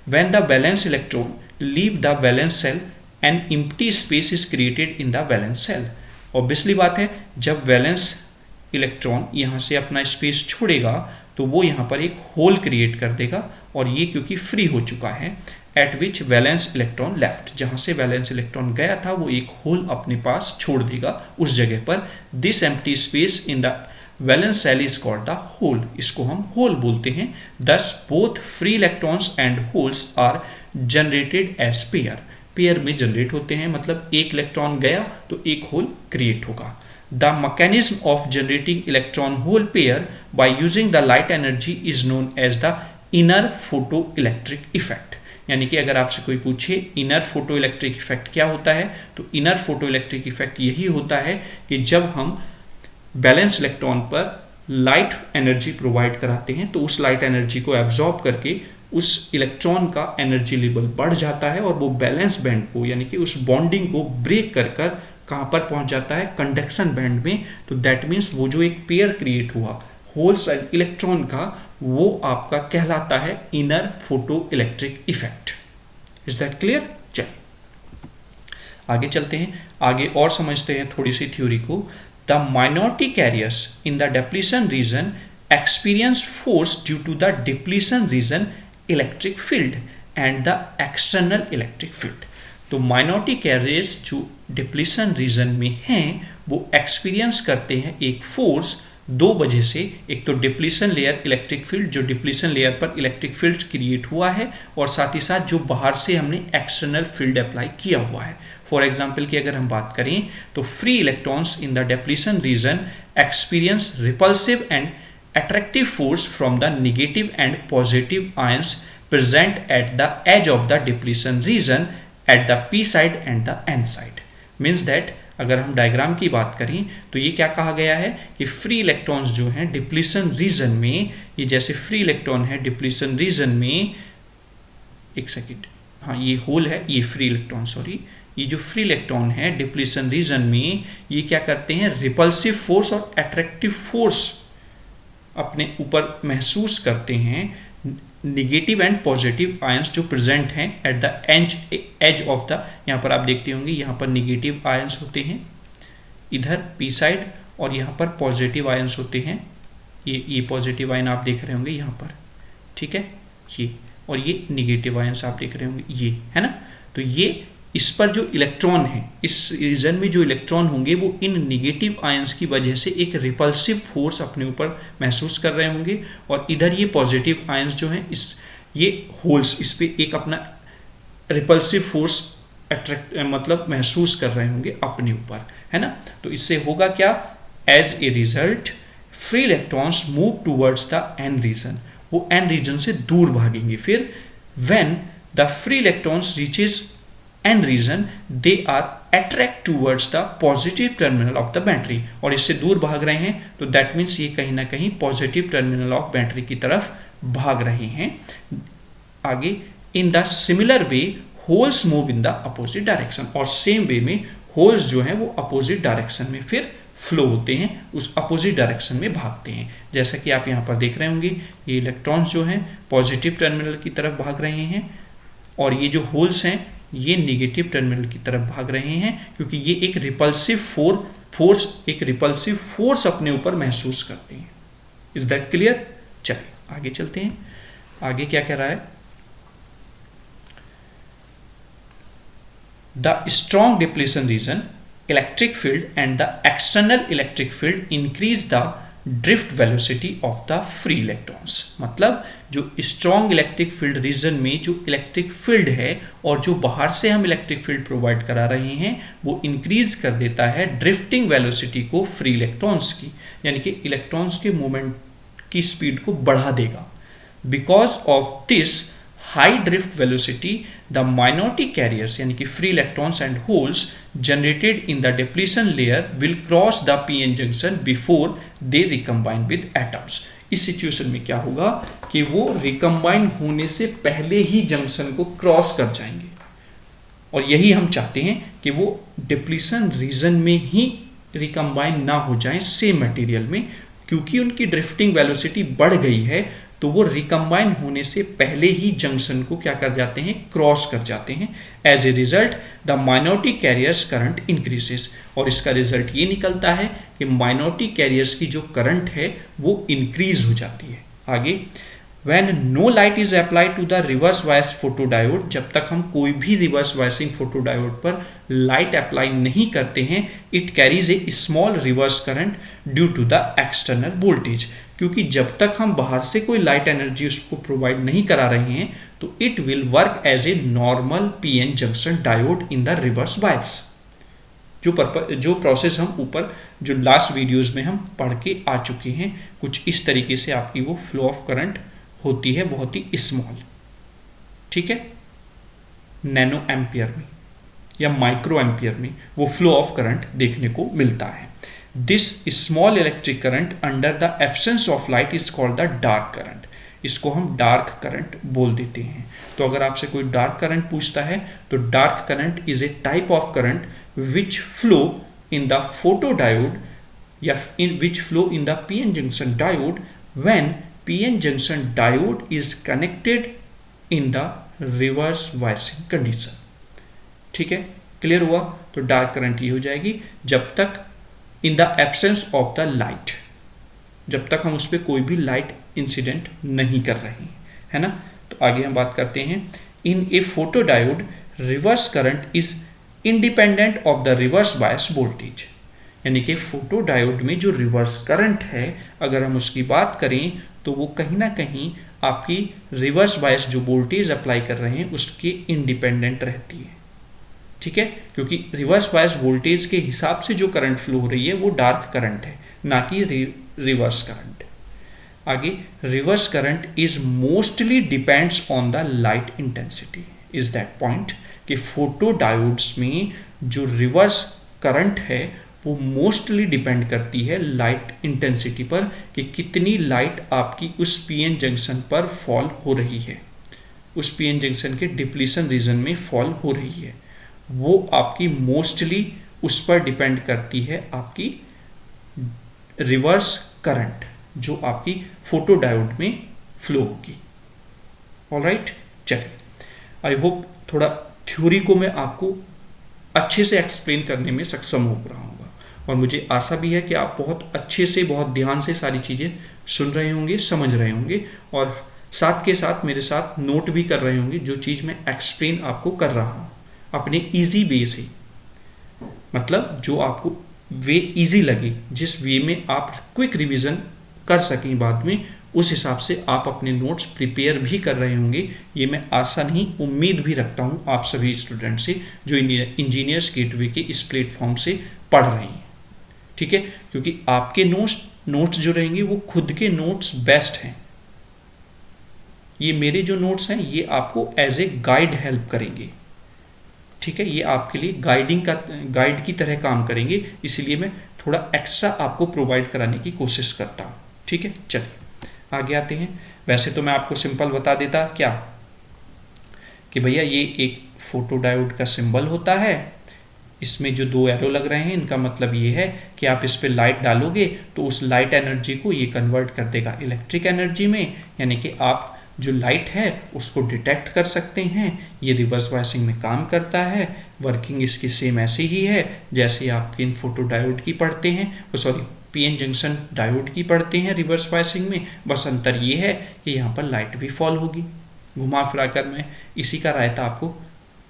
when the valence electron leave the valence shell an empty space is created in the valence shell. Obviously बात है, जब वैलेंस इलेक्ट्रॉन यहाँ से अपना स्पेस छोड़ेगा तो वो यहाँ पर एक होल क्रिएट कर देगा, और ये क्योंकि फ्री हो चुका है, एट विच वैलेंस इलेक्ट्रॉन लेफ्ट, जहाँ से वैलेंस इलेक्ट्रॉन गया था वो एक होल अपने पास छोड़ देगा उस जगह पर। This empty space in the valence shell is called the hole, इसको हम होल बोलते हैं। Thus both free electrons and holes are generated as pair, pair में जनरेट होते हैं, मतलब एक इलेक्ट्रॉन गया तो एक होल क्रिएट होगा। The mechanism of generating electron hole pair by using the light energy is known as the inner photo electric effect. यानी कि अगर आपसे कोई पूछे इनर फोटो इलेक्ट्रिक इफेक्ट क्या होता है, तो इनर फोटो इलेक्ट्रिक इफेक्ट यही होता है कि जब हम बैलेंस इलेक्ट्रॉन पर लाइट एनर्जी प्रोवाइड कराते हैं तो उस लाइट एनर्जी को एब्जॉर्ब करके उस इलेक्ट्रॉन का एनर्जी लेवल बढ़ जाता है, और वो बैलेंस बैंड को यानी कि उस बॉन्डिंग को ब्रेक कर कर कहाँ पर पहुँच जाता है, कंडक्शन बैंड में। तो दैट मीन्स वो जो एक पेयर क्रिएट हुआ होल्स एंड इलेक्ट्रॉन का, वो आपका कहलाता है inner photo electric effect. Is that clear? चलिए आगे चलते हैं, आगे और समझते हैं थोड़ी सी थ्योरी को। The minority carriers in the depletion region experience force due to the depletion region electric field and the external electric field. तो माइनॉरिटी कैरियर्स जो डिप्लीशन रीजन में हैं वो एक्सपीरियंस करते हैं एक फोर्स दो वजह से। एक तो डिप्लीशन लेयर इलेक्ट्रिक फील्ड, जो डिप्लीशन लेयर पर इलेक्ट्रिक फील्ड क्रिएट हुआ है, और साथ ही साथ जो बाहर से हमने एक्सटर्नल फील्ड अप्लाई किया हुआ है। फॉर एग्जाम्पल की अगर हम बात करें तो free electrons in the depletion region experience repulsive and attractive force from the negative and positive ions present at the edge of the depletion region at the p side and the n side. Means that अगर हम डायग्राम की बात करें तो ये क्या कहा गया है कि फ्री इलेक्ट्रॉन्स जो हैं डिप्लीशन रीजन में, ये जैसे फ्री इलेक्ट्रॉन है डिप्लीशन रीजन में, एक सेकेंड, हाँ ये होल है, ये फ्री इलेक्ट्रॉन, सॉरी, ये जो फ्री इलेक्ट्रॉन है डिप्लीशन रीजन में ये क्या करते हैं, रिपल्सिव फोर्स और अट्रैक्टिव फोर्स अपने ऊपर महसूस करते हैं। निगेटिव एंड पॉजिटिव आयंस जो प्रेजेंट हैं at the edge of the, यहाँ पर आप देखते होंगे यहाँ पर निगेटिव आयंस होते हैं इधर पी साइड, और यहाँ पर पॉजिटिव आयंस होते हैं, ये पॉजिटिव आयन आप देख रहे होंगे यहाँ पर, ठीक है, ये, और ये निगेटिव आयंस आप देख रहे होंगे, ये है ना। तो ये इस पर जो इलेक्ट्रॉन है, इस रीजन में जो इलेक्ट्रॉन होंगे वो इन निगेटिव आयंस की वजह से एक रिपल्सिव फोर्स अपने ऊपर महसूस कर रहे होंगे, और इधर ये पॉजिटिव आयंस जो हैं इस ये होल्स इस पे एक अपना रिपल्सिव फोर्स मतलब महसूस कर रहे होंगे अपने ऊपर, है ना। तो इससे होगा क्या, as a result free electrons move towards the N region, वो एन रीजन से दूर भागेंगे। फिर when the free electrons reaches N region they are attract towards the positive terminal of the battery, और इससे दूर भाग रहे हैं तो दैट मीन्स ये कहीं ना कहीं पॉजिटिव टर्मिनल ऑफ बैटरी की तरफ भाग रहे हैं। आगे, in the similar way holes move in the opposite direction, और सेम वे में होल्स जो हैं वो अपोजिट डायरेक्शन में फिर फ्लो होते हैं, उस अपोजिट डायरेक्शन में भागते हैं। जैसा कि आप यहाँ पर देख रहे होंगे ये इलेक्ट्रॉन्स जो हैं पॉजिटिव टर्मिनल की तरफ भाग रहे हैं, और ये जो होल्स हैं ये निगेटिव टर्मिनल की तरफ भाग रहे हैं, क्योंकि ये एक रिपल्सिव फोर्स अपने ऊपर महसूस करते हैं। Is that clear? चलिए आगे चलते हैं, आगे क्या कह रहा है, the strong depletion region electric field and the external electric field increase the drift velocity of the free electrons. मतलब जो स्ट्रॉन्ग इलेक्ट्रिक फील्ड रीजन में जो इलेक्ट्रिक फील्ड है और जो बाहर से हम इलेक्ट्रिक फील्ड प्रोवाइड करा रहे हैं वो इंक्रीज कर देता है ड्रिफ्टिंग वेलोसिटी को फ्री इलेक्ट्रॉन्स की, यानी कि इलेक्ट्रॉन्स के मूवमेंट की स्पीड को बढ़ा देगा। Because of this high drift velocity the minority carriers यानी कि free electrons and holes generated in the depletion layer will cross the PN junction before they recombine with atoms. इस सिचुएशन में क्या होगा कि वो रिकम्बाइन होने से पहले ही जंक्शन को क्रॉस कर जाएंगे, और यही हम चाहते हैं कि वो डिप्लीशन रीजन में ही रिकम्बाइन ना हो जाएं सेम मटेरियल में, क्योंकि उनकी ड्रिफ्टिंग वेलोसिटी बढ़ गई है तो वो रिकम्बाइन होने से पहले ही जंक्शन को क्या कर जाते हैं, क्रॉस कर जाते हैं। As a result the minority carriers current increases, और इसका रिजल्ट ये निकलता है कि माइनॉरिटी कैरियर्स की जो करंट है वो इंक्रीज हो जाती है। आगे, When no light is applied to the reverse bias photodiode, जब तक हम कोई भी रिवर्स बायसिंग फोटोडायोड पर लाइट अप्लाई नहीं करते हैं, it carries a small reverse current due to the external voltage, क्योंकि जब तक हम बाहर से कोई लाइट एनर्जी उसको प्रोवाइड नहीं करा रहे हैं तो it will work as a normal PN junction diode in the reverse bias. जो प्रोसेस हम ऊपर जो लास्ट वीडियोस में हम पढ़ के आ चुके हैं, कुछ इस तरीके से आपकी वो फ्लो ऑफ करंट होती है, बहुत ही स्मॉल, ठीक है, नैनो एम्पियर में या माइक्रो एम्पियर में वो फ्लो ऑफ करंट देखने को मिलता है। This small electric current under the absence of light is called the dark current, इसको हम डार्क करंट बोल देते हैं। तो अगर आपसे कोई डार्क करंट पूछता है तो dark current is a type of current which flow in the photodiode या in which flow in the PN junction diode when PN junction diode is connected in the reverse biasing condition। ठीक है, क्लियर हुआ? तो डार्क करंट ये हो जाएगी जब तक in the absence of the light, जब तक हम उस पर कोई भी लाइट इंसिडेंट नहीं कर रहे हैं, है ना। तो आगे हम बात करते हैं, in a photodiode reverse current is independent of the reverse bias voltage, यानी कि फोटोडायोड में जो रिवर्स करंट है अगर हम उसकी बात करें तो वो कहीं ना कहीं आपकी रिवर्स बायस जो वोल्टेज अप्लाई कर रहे हैं उसके इंडिपेंडेंट रहती है, ठीक है, क्योंकि रिवर्स बायस वोल्टेज के हिसाब से जो करंट फ्लो हो रही है वो डार्क करंट है, ना कि रिवर्स करंट। आगे, reverse current is mostly depends on the light intensity, is that point कि फोटोडायोड्स में जो रिवर्स करंट है वो मोस्टली डिपेंड करती है लाइट इंटेंसिटी पर, कि कितनी लाइट आपकी उस पीएन जंक्शन पर फॉल हो रही है, उस पीएन जंक्शन के डिप्लीशन रीजन में फॉल हो रही है, वो आपकी मोस्टली उस पर डिपेंड करती है आपकी रिवर्स करंट जो आपकी फोटोडायोड में फ्लो होगी। ऑलराइट, चलिए, आई होप थोड़ा थ्योरी को मैं आपको अच्छे से एक्सप्लेन करने में सक्षम हो रहा हूँ, और मुझे आशा भी है कि आप बहुत अच्छे से, बहुत ध्यान से सारी चीज़ें सुन रहे होंगे, समझ रहे होंगे, और साथ के साथ मेरे साथ नोट भी कर रहे होंगे जो चीज़ मैं एक्सप्लेन आपको कर रहा हूँ अपने इजी वे से, मतलब जो आपको वे इजी लगे, जिस वे में आप क्विक रिवीजन कर सकें बाद में, उस हिसाब से आप अपने नोट्स प्रिपेयर भी कर रहे होंगे। ये मैं आशा नहीं, उम्मीद भी रखता हूँ आप सभी स्टूडेंट से जो इंजीनियर्स गेटवे के इस प्लेटफॉर्म से पढ़ रहे हैं, ठीक है, क्योंकि आपके नोट्स जो रहेंगे वो खुद के नोट्स बेस्ट हैं। ये मेरे जो नोट्स हैं ये आपको एज ए गाइड हेल्प करेंगे, ठीक है, ये आपके लिए गाइड की तरह काम करेंगे, इसलिए मैं थोड़ा एक्स्ट्रा आपको प्रोवाइड कराने की कोशिश करता हूँ, ठीक है। चलिए आगे आते हैं। वैसे तो मैं आपको सिंपल बता देता क्या कि भैया ये एक फोटोडायोड का सिंबल होता है, इसमें जो दो एरो लग रहे हैं इनका मतलब ये है कि आप इस पे लाइट डालोगे तो उस लाइट एनर्जी को ये कन्वर्ट कर देगा इलेक्ट्रिक एनर्जी में, यानी कि आप जो लाइट है उसको डिटेक्ट कर सकते हैं। ये रिवर्स बायसिंग में काम करता है, वर्किंग इसकी सेम ऐसी ही है जैसे आप इन फोटोडायोड की पढ़ते हैं, पीएन जंक्शन डायोड की पढ़ते हैं रिवर्स बायसिंग में, बस अंतर ये है कि यहाँ पर लाइट भी फॉल होगी। घुमा फिरा कर मैं इसी का रायता आपको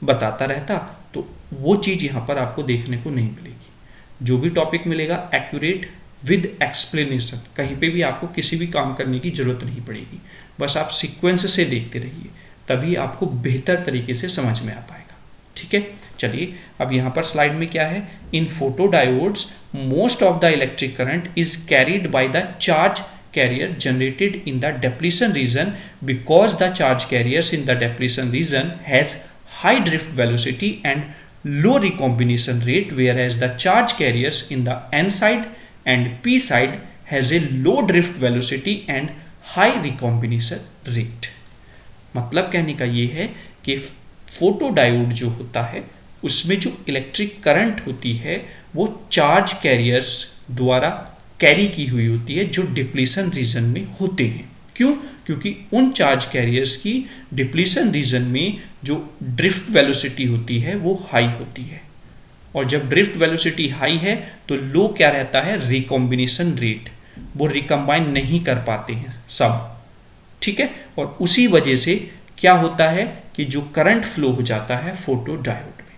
बताता रहता तो वो चीज़ यहाँ पर आपको देखने को नहीं मिलेगी। जो भी टॉपिक मिलेगा एक्यूरेट विद एक्सप्लेनेशन, कहीं पे भी आपको किसी भी काम करने की जरूरत नहीं पड़ेगी, बस आप सीक्वेंस से देखते रहिए, तभी आपको बेहतर तरीके से समझ में आ पाएगा, ठीक है। चलिए अब यहाँ पर स्लाइड में क्या है, in photodiodes most of the electric current is carried by the charge carrier generated in the depletion region because the charge carriers in the depletion region has high drift velocity and low recombination rate, whereas the charge carriers in the n side and p side has a low drift velocity and high recombination rate। मतलब कहने का ये है कि फोटोडायोड जो होता है उसमें जो इलेक्ट्रिक करंट होती है वो चार्ज कैरियर्स द्वारा कैरी की हुई होती है जो डिप्लीशन रीजन में होते हैं, क्यों? क्योंकि उन चार्ज कैरियर्स की डिप्लीशन रीजन में जो ड्रिफ्ट वेलोसिटी होती है वो हाई होती है, और जब ड्रिफ्ट वेलोसिटी हाई है तो लो क्या रहता है? रिकॉम्बिनेशन रेट, वो रिकम्बाइन नहीं कर पाते हैं सब, ठीक है। और उसी वजह से क्या होता है कि जो करंट फ्लो हो जाता है फोटो डायोड में।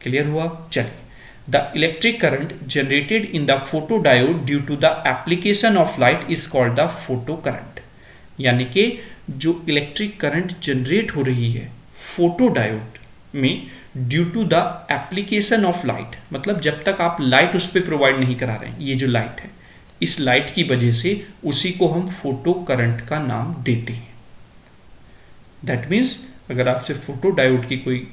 क्लियर हुआ? चलिए, the electric current generated in the photo diode due to the application of light is called the photo current. यानी कि जो इलेक्ट्रिक करंट जनरेट हो रही है फोटो डायोड में due to the application of light, मतलब जब तक आप लाइट उस पर प्रोवाइड नहीं करा रहे हैं, ये जो लाइट है इस लाइट की वजह से उसी को हम फोटो करंट का नाम देते हैं। दैट मीन्स अगर आपसे फोटो डायोड की कोई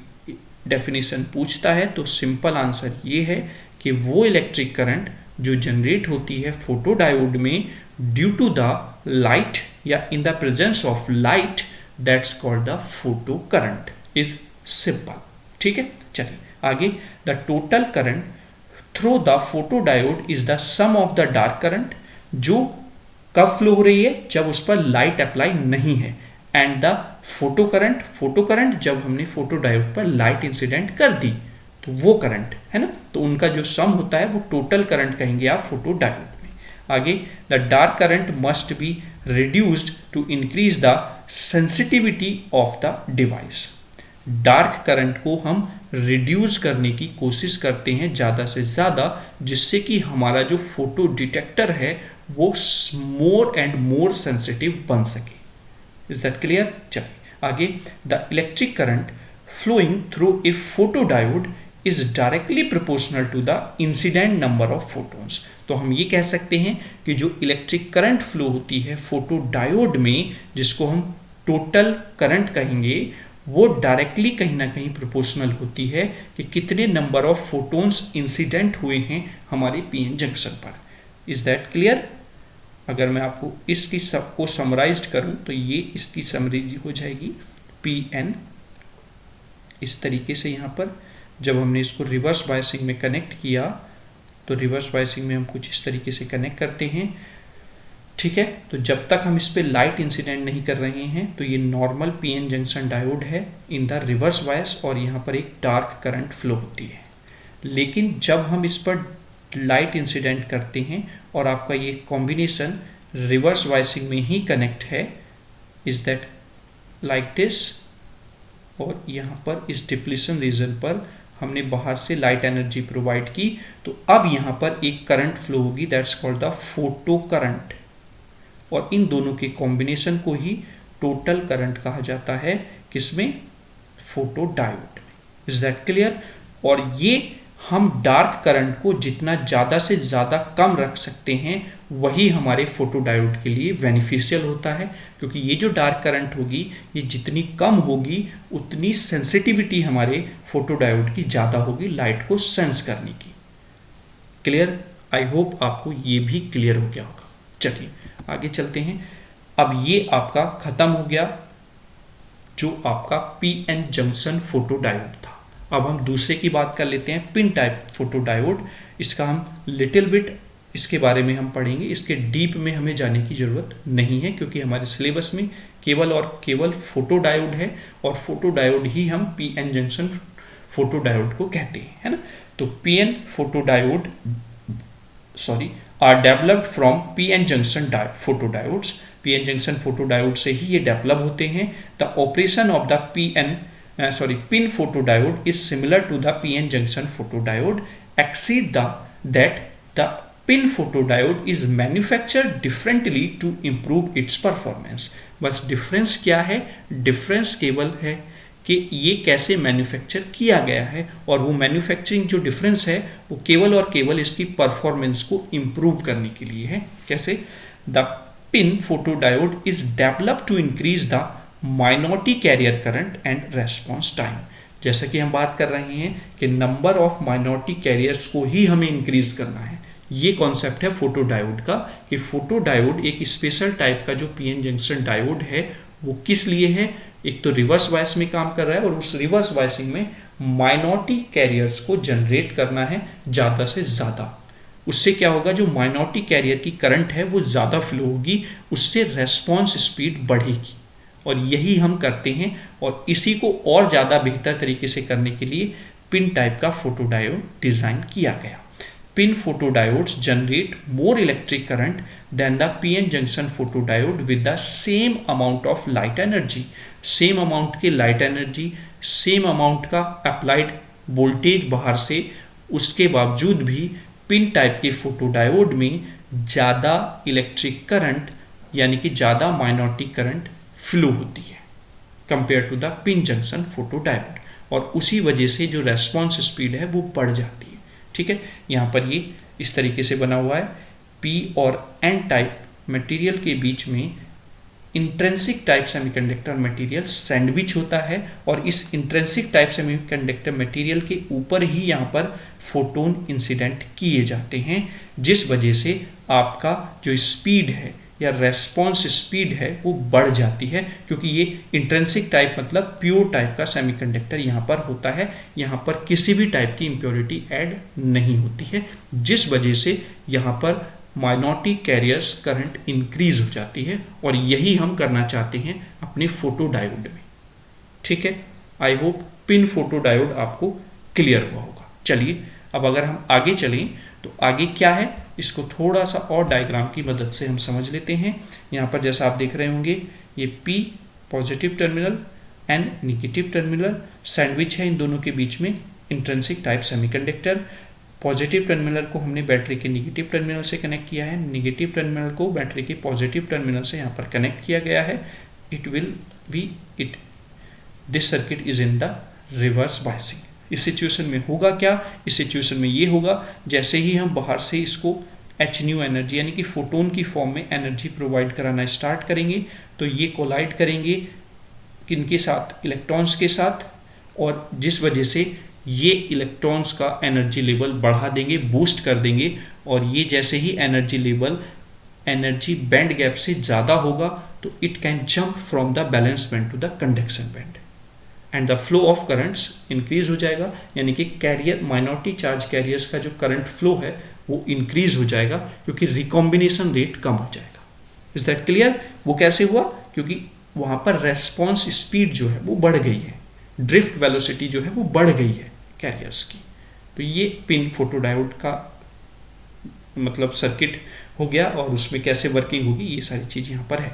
डेफिनेशन पूछता है तो सिंपल आंसर ये है कि वो इलेक्ट्रिक करंट जो जनरेट होती है फोटो डायोड में ड्यू टू द लाइट या in the presence of light, that's called the photo current. Is simple, ठीक है। चलिए आगे, the total current through the photo diode is the sum of the dark current, जो कब फ्लो हो रही है? जब उस पर लाइट अप्लाई नहीं है, एंड द फोटो करंट जब हमने फोटो डायोड पर लाइट इंसिडेंट कर दी तो वो करंट है ना, तो उनका जो सम होता है वो टोटल करंट कहेंगे आप फोटो डायोड में। आगे, the dark current must be reduced to increase the sensitivity of the device. Dark current को हम रिड्यूस करने की कोशिश करते हैं ज़्यादा से ज़्यादा, जिससे कि हमारा जो फोटो डिटेक्टर है वो मोर एंड मोर सेंसिटिव बन सके। Is that clear? चलिए आगे, the electric current flowing through a photo diode is directly proportional to the incident number of photons. तो हम ये कह सकते हैं कि जो इलेक्ट्रिक करंट फ्लो होती है फोटो डायोड में, जिसको हम टोटल करंट कहेंगे, वो डायरेक्टली कहीं ना कहीं प्रोपोर्शनल होती है कि कितने नंबर ऑफ फोटोन्स इंसिडेंट हुए हैं हमारे पीएन जंक्शन पर। Is that clear? अगर मैं आपको इसकी सबको समराइज्ड करूं तो ये इसकी समरी हो जाएगी पीएन इस तरीके से। यहाँ पर जब हमने इसको रिवर्स बायसिंग में कनेक्ट किया तो रिवर्स बायसिंग में हम कुछ इस तरीके से कनेक्ट करते हैं, ठीक है। तो जब तक हम इस पर लाइट इंसिडेंट नहीं कर रहे हैं तो ये नॉर्मल पीएन जंक्शन डायोड है इन द रिवर्स बायस, और यहाँ पर एक डार्क करंट फ्लो होती है। लेकिन जब हम इस पर लाइट इंसिडेंट करते हैं और आपका ये कॉम्बिनेशन रिवर्स बायसिंग में ही कनेक्ट है, इज दैट लाइक दिस, और यहाँ पर इस डिप्लीशन रीजन पर हमने बाहर से लाइट एनर्जी प्रोवाइड की, तो अब यहाँ पर एक करंट फ्लो होगी, that's called the photo current, और इन दोनों के कॉम्बिनेशन को ही टोटल करंट कहा जाता है। किसमें? फोटो डायोड में। Is that clear? और ये हम डार्क करंट को जितना ज़्यादा से ज़्यादा कम रख सकते हैं वही हमारे फोटो डायोड के लिए बेनिफिशियल होता है, क्योंकि ये जो डार्क करंट होगी ये जितनी कम होगी उतनी सेंसिटिविटी हमारे फोटो डायोड की ज़्यादा होगी लाइट को सेंस करने की। क्लियर? आई होप आपको ये भी क्लियर हो गया होगा। चलिए आगे चलते हैं। अब ये आपका खत्म हो गया जो आपका पीएन जंक्शन फोटो डायोड था। अब हम दूसरे की बात कर लेते हैं, पिन टाइप फोटो डायोड। इसका हम लिटिल बिट इसके बारे में हम पढ़ेंगे, इसके डीप में हमें जाने की ज़रूरत नहीं है क्योंकि हमारे सिलेबस में केवल और केवल फोटो डायोड है, और फोटो डायोड ही हम पीएन जंक्शन फोटो डायोड को कहते हैं, है ना। तो PN photo diode are developed from PN junction photo diodes. PN junction photo diode से ही ये डेवलप होते हैं। The operation of the PIN photo diode is similar to the PN junction photo diode except that the pin photodiode is manufactured differently to improve its performance। बस डिफरेंस क्या है? डिफरेंस केवल है कि ये कैसे मैन्युफैक्चर किया गया है, और वो मैन्युफैक्चरिंग जो डिफरेंस है वो केवल और केवल इसकी परफॉर्मेंस को इम्प्रूव करने के लिए है। कैसे? The PIN photodiode is developed to increase the minority carrier current and response time. जैसा कि हम बात कर रहे हैं कि नंबर ऑफ माइनॉरिटी कैरियर्स को ही हमें इंक्रीज करना है। ये कॉन्सेप्ट है फोटो डायोड का, कि फोटो डायोड एक स्पेशल टाइप का जो पीएन जंक्शन डायोड है वो किस लिए है? एक तो रिवर्स बायस में काम कर रहा है, और उस रिवर्स बायसिंग में माइनॉरिटी कैरियर्स को जनरेट करना है ज़्यादा से ज़्यादा। उससे क्या होगा, जो माइनॉरिटी कैरियर की करंट है वो ज़्यादा फ्लो होगी, उससे रेस्पॉन्स स्पीड बढ़ेगी। और यही हम करते हैं, और इसी को और ज़्यादा बेहतर तरीके से करने के लिए पिन टाइप का फोटोडायोड डिज़ाइन किया गया। PIN photodiodes generate more electric current than the PN junction photodiode with the same amount of light energy. Same amount की लाइट एनर्जी, सेम अमाउंट का अप्लाइड वोल्टेज बाहर से, उसके बावजूद भी पिन टाइप के फोटोडायोड में ज़्यादा इलेक्ट्रिक करंट यानी कि ज़्यादा माइनॉरिटी करंट फ्लो होती है compare to the PIN junction photodiode, और उसी वजह से जो रेस्पॉन्स स्पीड है वो बढ़ जाती है। ठीक है, यहाँ पर ये इस तरीके से बना हुआ है। पी और एन टाइप मटेरियल के बीच में intrinsic type semiconductor material sandwich होता है, और इस इंट्रिंसिक टाइप सेमीकंडक्टर मटेरियल के ऊपर ही यहाँ पर फोटोन इंसिडेंट किए जाते हैं, जिस वजह से आपका जो स्पीड है या रेस्पॉन्स स्पीड है वो बढ़ जाती है, क्योंकि ये इंट्रिंसिक टाइप मतलब प्योर टाइप का सेमीकंडक्टर यहाँ पर होता है। यहाँ पर किसी भी टाइप की इम्प्योरिटी ऐड नहीं होती है, जिस वजह से यहाँ पर माइनॉरिटी कैरियर्स करंट इंक्रीज हो जाती है, और यही हम करना चाहते हैं अपने फोटोडायोड में। ठीक है, आई होप पिन फोटोडायोड आपको क्लियर हुआ होगा। चलिए अब अगर हम आगे चलें तो आगे क्या है, इसको थोड़ा सा और डायग्राम की मदद से हम समझ लेते हैं। यहाँ पर जैसा आप देख रहे होंगे, ये P positive terminal, N negative terminal, sandwich है इन दोनों के बीच में intrinsic type semiconductor. Positive terminal को हमने बैटरी के निगेटिव टर्मिनल से कनेक्ट किया है, निगेटिव टर्मिनल को बैटरी के पॉजिटिव टर्मिनल से यहाँ पर कनेक्ट किया गया है। This circuit is in the reverse biasing. इस सिचुएशन में होगा क्या, इस सिचुएशन में ये होगा, जैसे ही हम बाहर से इसको एच न्यू एनर्जी यानी कि फोटोन की फॉर्म में एनर्जी प्रोवाइड कराना स्टार्ट करेंगे, तो ये कोलाइड करेंगे किनके साथ, इलेक्ट्रॉन्स के साथ, और जिस वजह से ये इलेक्ट्रॉन्स का एनर्जी लेवल बढ़ा देंगे, बूस्ट कर देंगे, और ये जैसे ही energy level energy band gap से ज़्यादा होगा तो it can jump from the valence band to the conduction band, and the flow of currents increase हो जाएगा, यानी कि कैरियर माइनॉरिटी चार्ज कैरियर्स का जो करंट फ्लो है वो इंक्रीज हो जाएगा, क्योंकि रिकॉम्बिनेशन रेट कम हो जाएगा। Is that clear? वो कैसे हुआ, क्योंकि वहाँ पर रेस्पॉन्स स्पीड जो है वो बढ़ गई है, ड्रिफ्ट वेलोसिटी जो है वो बढ़ गई है कैरियर्स की। तो ये पिन फोटोडायोड का मतलब सर्किट हो गया, और उसमें कैसे वर्किंग होगी ये सारी चीज़ यहाँ पर है।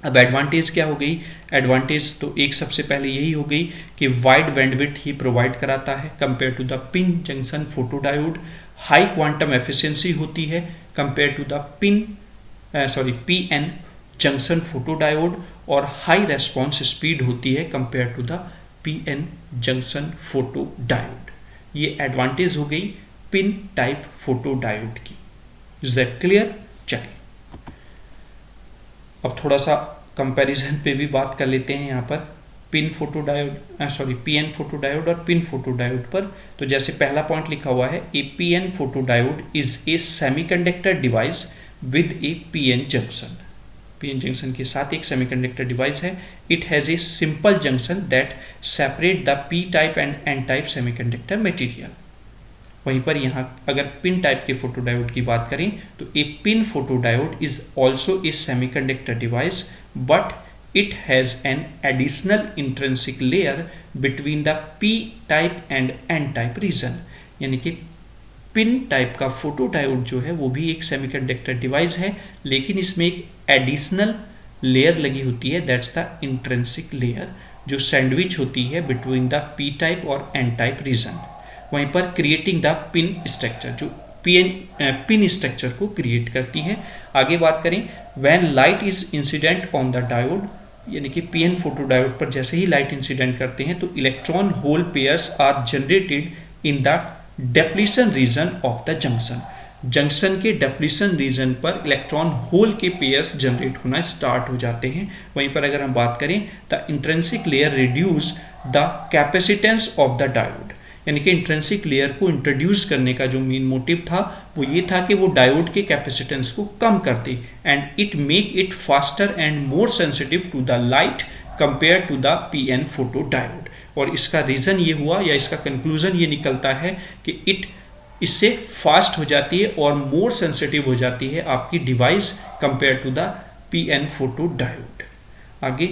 अब एडवांटेज क्या हो गई, एडवांटेज तो एक सबसे पहले यही हो गई कि वाइड बैंडविड्थ ही प्रोवाइड कराता है compare to the PIN junction photodiode. High quantum efficiency होती है compare to the PN junction photodiode, और हाई रेस्पॉन्स स्पीड होती है compare to the PN junction photodiode. ये एडवांटेज हो गई पिन टाइप फोटोडायोड की। Is that clear? चलिए अब थोड़ा सा कंपैरिजन पे भी बात कर लेते हैं यहाँ पर पीएन फोटोडायोड और पिन फोटोडायोड पर। तो जैसे पहला पॉइंट लिखा हुआ है, a PN photodiode is a semiconductor device with a PN junction. PN junction के साथ एक सेमीकंडक्टर डिवाइस है। It has a simple junction that separate the P type and N type semiconductor material. वहीं पर यहाँ अगर पिन टाइप के फोटोडायोड की बात करें तो a PIN photodiode is also a semiconductor device, but it has an additional intrinsic layer between the p type and n type region। यानी कि पिन टाइप का फोटोडायोड जो है वो भी एक सेमीकंडक्टर डिवाइस है, लेकिन इसमें एक एडिशनल लेयर लगी होती है, दैट्स द इंट्रिंसिक लेयर, जो सैंडविच होती है बिटवीन द पी टाइप और एन टाइप रीजन। वहीं पर क्रिएटिंग द पिन स्ट्रक्चर, जो पिन स्ट्रक्चर को क्रिएट करती है। आगे बात करें, when light is incident on the diode, यानी कि पीएन फोटोडायोड पर जैसे ही लाइट इंसिडेंट करते हैं तो electron hole pairs are generated in the depletion region of the junction. Junction के डेप्लीशन रीजन पर इलेक्ट्रॉन होल के पेयर्स जनरेट होना स्टार्ट हो जाते हैं। वहीं पर अगर हम बात करें, the intrinsic layer reduce the capacitance of the diode, यानी कि इंट्रिंसिक लेयर को इंट्रोड्यूस करने का जो मेन मोटिव था वो ये था कि वो डायोड के कैपेसिटेंस को कम करते, and it make it faster and more sensitive to the light compare to the PN photodiode. और इसका रीज़न ये हुआ, या इसका कंक्लूजन ये निकलता है कि इट इससे फास्ट हो जाती है और मोर सेंसिटिव हो जाती है आपकी device compare to the PN photo diode. आगे,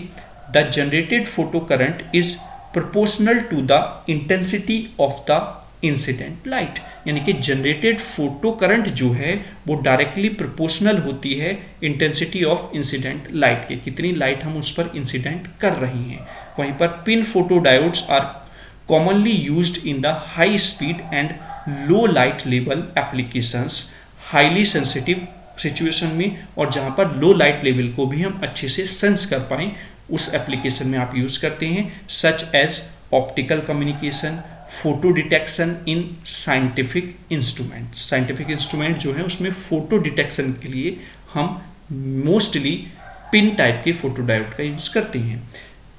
the generated photo current is proportional to the intensity of the incident light, यानी कि जनरेटेड फोटो करंट जो है वो डायरेक्टली प्रोपोर्शनल होती है इंटेंसिटी ऑफ इंसिडेंट लाइट के, कितनी लाइट हम उस पर इंसिडेंट कर रही हैं। वहीं पर PIN photo diodes are commonly used in the high speed and low light level applications, highly sensitive situation में और जहां पर लो लाइट लेवल को भी हम अच्छे से सेंस कर पाएं उस एप्लीकेशन में आप यूज करते हैं, such as optical communication, photo detection in scientific instrument. Scientific instrument जो है उसमें फोटो डिटेक्शन के लिए हम मोस्टली पिन टाइप के फोटो डायोड का यूज करते हैं।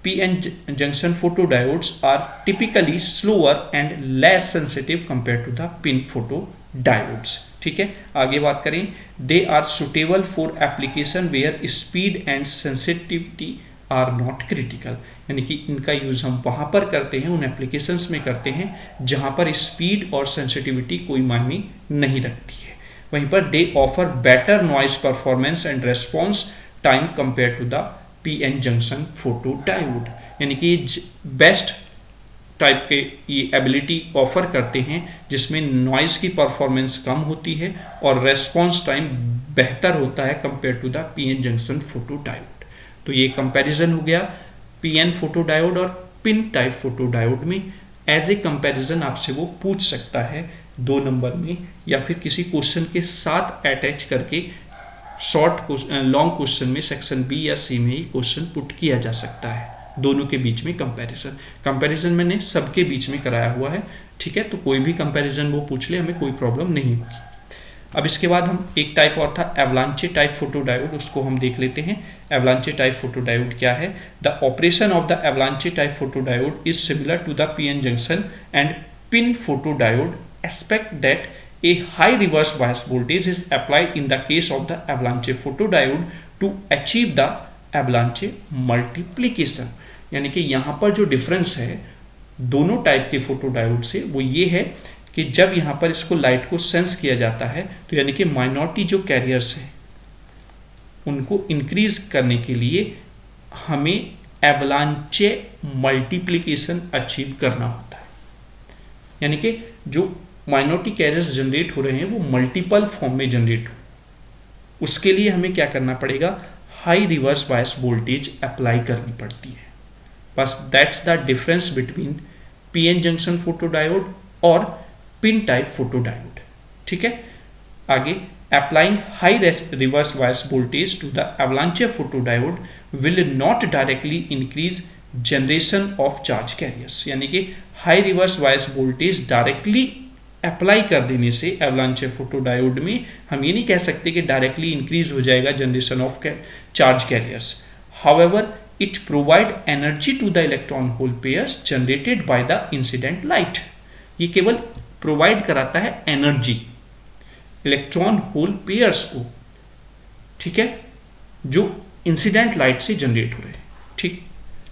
PN junction photo diodes are typically slower and less sensitive compare to the PIN photo diodes. ठीक है, आगे बात करें, they are suitable for application where speed and sensitivity are not critical, यानी कि इनका यूज हम वहां पर करते हैं, उन एप्लीकेशंस में करते हैं जहां पर स्पीड और सेंसिटिविटी कोई मायने नहीं रखती है। वहीं पर they offer better noise performance and response time compare to the PN junction photo diode, यानी कि बेस्ट टाइप के ये एबिलिटी ऑफर करते हैं जिसमें नॉइज की परफॉर्मेंस कम होती है और रेस्पॉन्स टाइम बेहतर होता है compare to the PN junction photo diode. तो ये कंपैरिजन हो गया पीएन फोटो डायोड और पिन टाइप फोटो डायोड में। एज ए कंपैरिजन आपसे वो पूछ सकता है 2 नंबर में या फिर किसी क्वेश्चन के साथ अटैच करके लॉन्ग क्वेश्चन में सेक्शन बी या सी में ही क्वेश्चन पुट किया जा सकता है, दोनों के बीच में कंपैरिजन मैंने सबके बीच में कराया हुआ है। ठीक है, तो कोई भी कंपैरिजन वो पूछ ले, हमें कोई प्रॉब्लम नहीं होगी। अब इसके बाद हम एक टाइप और था एवलांचे टाइप फोटो डायोड, उसको हम देख लेते हैं। एवलांचे टाइप फोटो डायोड क्या है? The operation of the avalanche type photo diode is similar to the PN junction and PIN photo diode except that a high reverse bias voltage is applied in the case of the avalanche photodiode to achieve the avalanche multiplication। यानी कि यहाँ पर जो डिफरेंस है दोनों टाइप के फोटोडायोड से वो ये है कि जब यहाँ पर इसको लाइट को सेंस किया जाता है तो यानी कि माइनॉरिटी जो कैरियर्स हैं उनको इंक्रीज करने के लिए हमें एवलांचे मल्टीप्लिकेशन अचीव करना होता है। यानी कि जो माइनॉरिटी कैरियर्स जनरेट हो रहे हैं वो मल्टीपल फॉर्म में जनरेट हो, उसके लिए हमें क्या करना पड़ेगा? High reverse bias voltage apply करनी पड़ती है। बस that's the difference between PN junction photodiode और पिन टाइप फोटोडायोड। ठीक है, आगे applying high reverse bias voltage to the avalanche photodiode will not directly increase generation of charge carriers. यानी कि high reverse bias voltage directly apply कर देने से एवलांचे फोटोडायोड में हम ये नहीं कह सकते कि डायरेक्टली इंक्रीज हो जाएगा generation of charge carriers. However it provide energy to the electron hole pairs generated by the incident light. ये केवल प्रोवाइड कराता है एनर्जी इलेक्ट्रॉन होल पेयर्स को, ठीक है, जो इंसिडेंट लाइट से जनरेट हो रहे हैं। ठीक,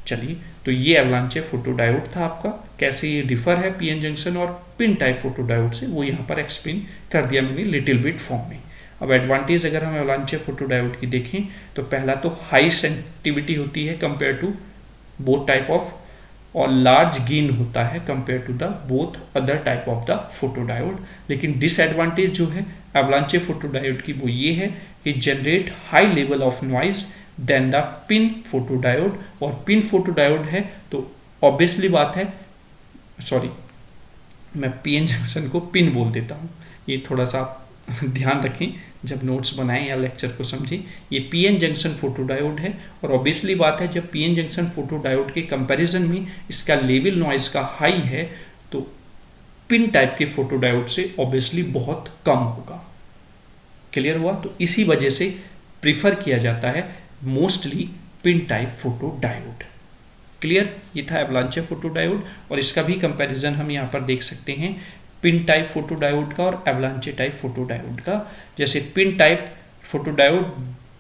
चलिए, तो ये एवलांचे फोटोडायोड था आपका। कैसे ये डिफर है पीएन जंक्शन और पिन टाइप फोटोडायोड से वो यहाँ पर एक्सप्लेन कर दिया मैंने लिटिल बिट फॉर्म में। अब एडवांटेज अगर हम एवलांचे फोटोडायोड की देखें तो पहला तो हाई सेंसिटिविटी होती है compare to both type of, और लार्ज गेन होता है compare to the both other type of the photodiode. लेकिन डिसएडवांटेज जो है एवलांचे फोटोडायोड की वो ये है कि generate high level of noise than the PIN photodiode, और पिन फोटोडायोड है तो ऑब्वियसली बात है, सॉरी मैं पीएन जंक्शन को पिन बोल देता हूँ, ये थोड़ा सा ध्यान रखें जब नोट्स बनाएं या लेक्चर को समझें। ये पीएन जंक्शन फोटोडायोड है और ऑब्वियसली बात है जब पीएन जंक्शन फोटोडायोड के कंपैरिजन में इसका लेवल नॉइज का हाई है तो पिन टाइप के फोटोडायोड से ऑब्वियसली बहुत कम होगा। क्लियर हुआ? तो इसी वजह से प्रीफर किया जाता है mostly PIN type photodiode. Clear? ये था एवलांचे फोटोडायोड और इसका भी कंपैरिजन हम यहाँ पर देख सकते हैं पिन टाइप फोटोडायोड का और एवलांचे टाइप फोटोडायोड का। जैसे PIN type photodiode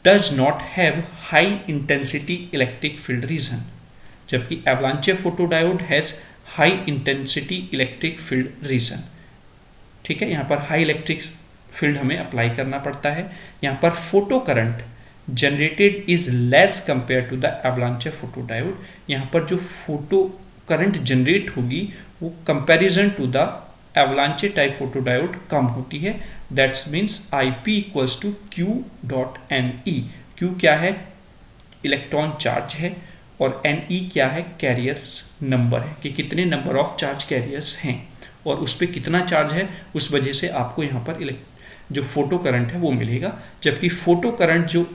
does not have high intensity electric field region, जबकि avalanche photodiode has high intensity electric field region. ठीक है, यहाँ पर हाई इलेक्ट्रिक फील्ड हमें अप्लाई करना पड़ता है। यहाँ पर photo current generated is less compare to the avalanche photodiode. यहाँ पर जो फोटो करंट जनरेट होगी वो comparison to the avalanche type photodiode कम होती है। That's means IP equals to Q.Ne। Q क्या है, इलेक्ट्रॉन चार्ज है, और Ne क्या है, कैरियर्स नंबर है, कि कितने नंबर ऑफ चार्ज कैरियर्स हैं और उस पर कितना चार्ज है, उस वजह से आपको यहाँ पर जो फोटो करंट है वो मिलेगा। जबकि फोटो करंट जो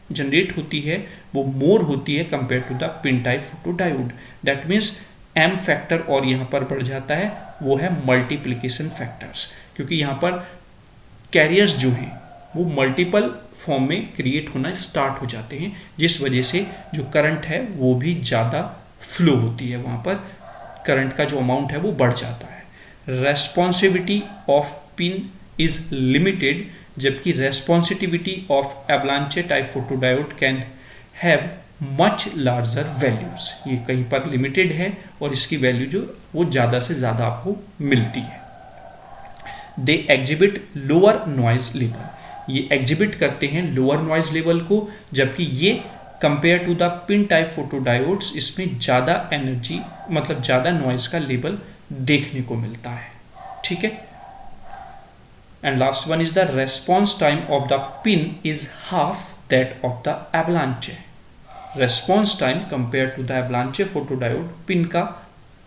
जनरेट होती है वो मोर होती है compare to the PIN type photodiode. That means M factor और यहाँ पर बढ़ जाता है, वो है मल्टीप्लिकेशन फैक्टर्स, क्योंकि यहाँ पर कैरियर्स जो हैं वो मल्टीपल फॉर्म में क्रिएट होना स्टार्ट हो जाते हैं, जिस वजह से जो करंट है वो भी ज़्यादा फ्लो होती है, वहाँ पर करंट का जो अमाउंट है वो बढ़ जाता है। Responsivity of PIN is limited, जबकि responsivity of avalanche type photodiode can have much larger values. ये कहीं पर लिमिटेड है और इसकी वैल्यू जो वो ज़्यादा से ज़्यादा आपको मिलती है। They exhibit lower noise level, ये एग्जिबिट करते हैं लोअर नॉइज लेवल को, जबकि ये compare to the PIN type photodiodes इसमें ज़्यादा एनर्जी मतलब ज़्यादा नॉइज का लेवल देखने को मिलता है। ठीक है, and last one is the response time of the PIN is half that of the avalanche. Response time compare to the avalanche photodiode PIN का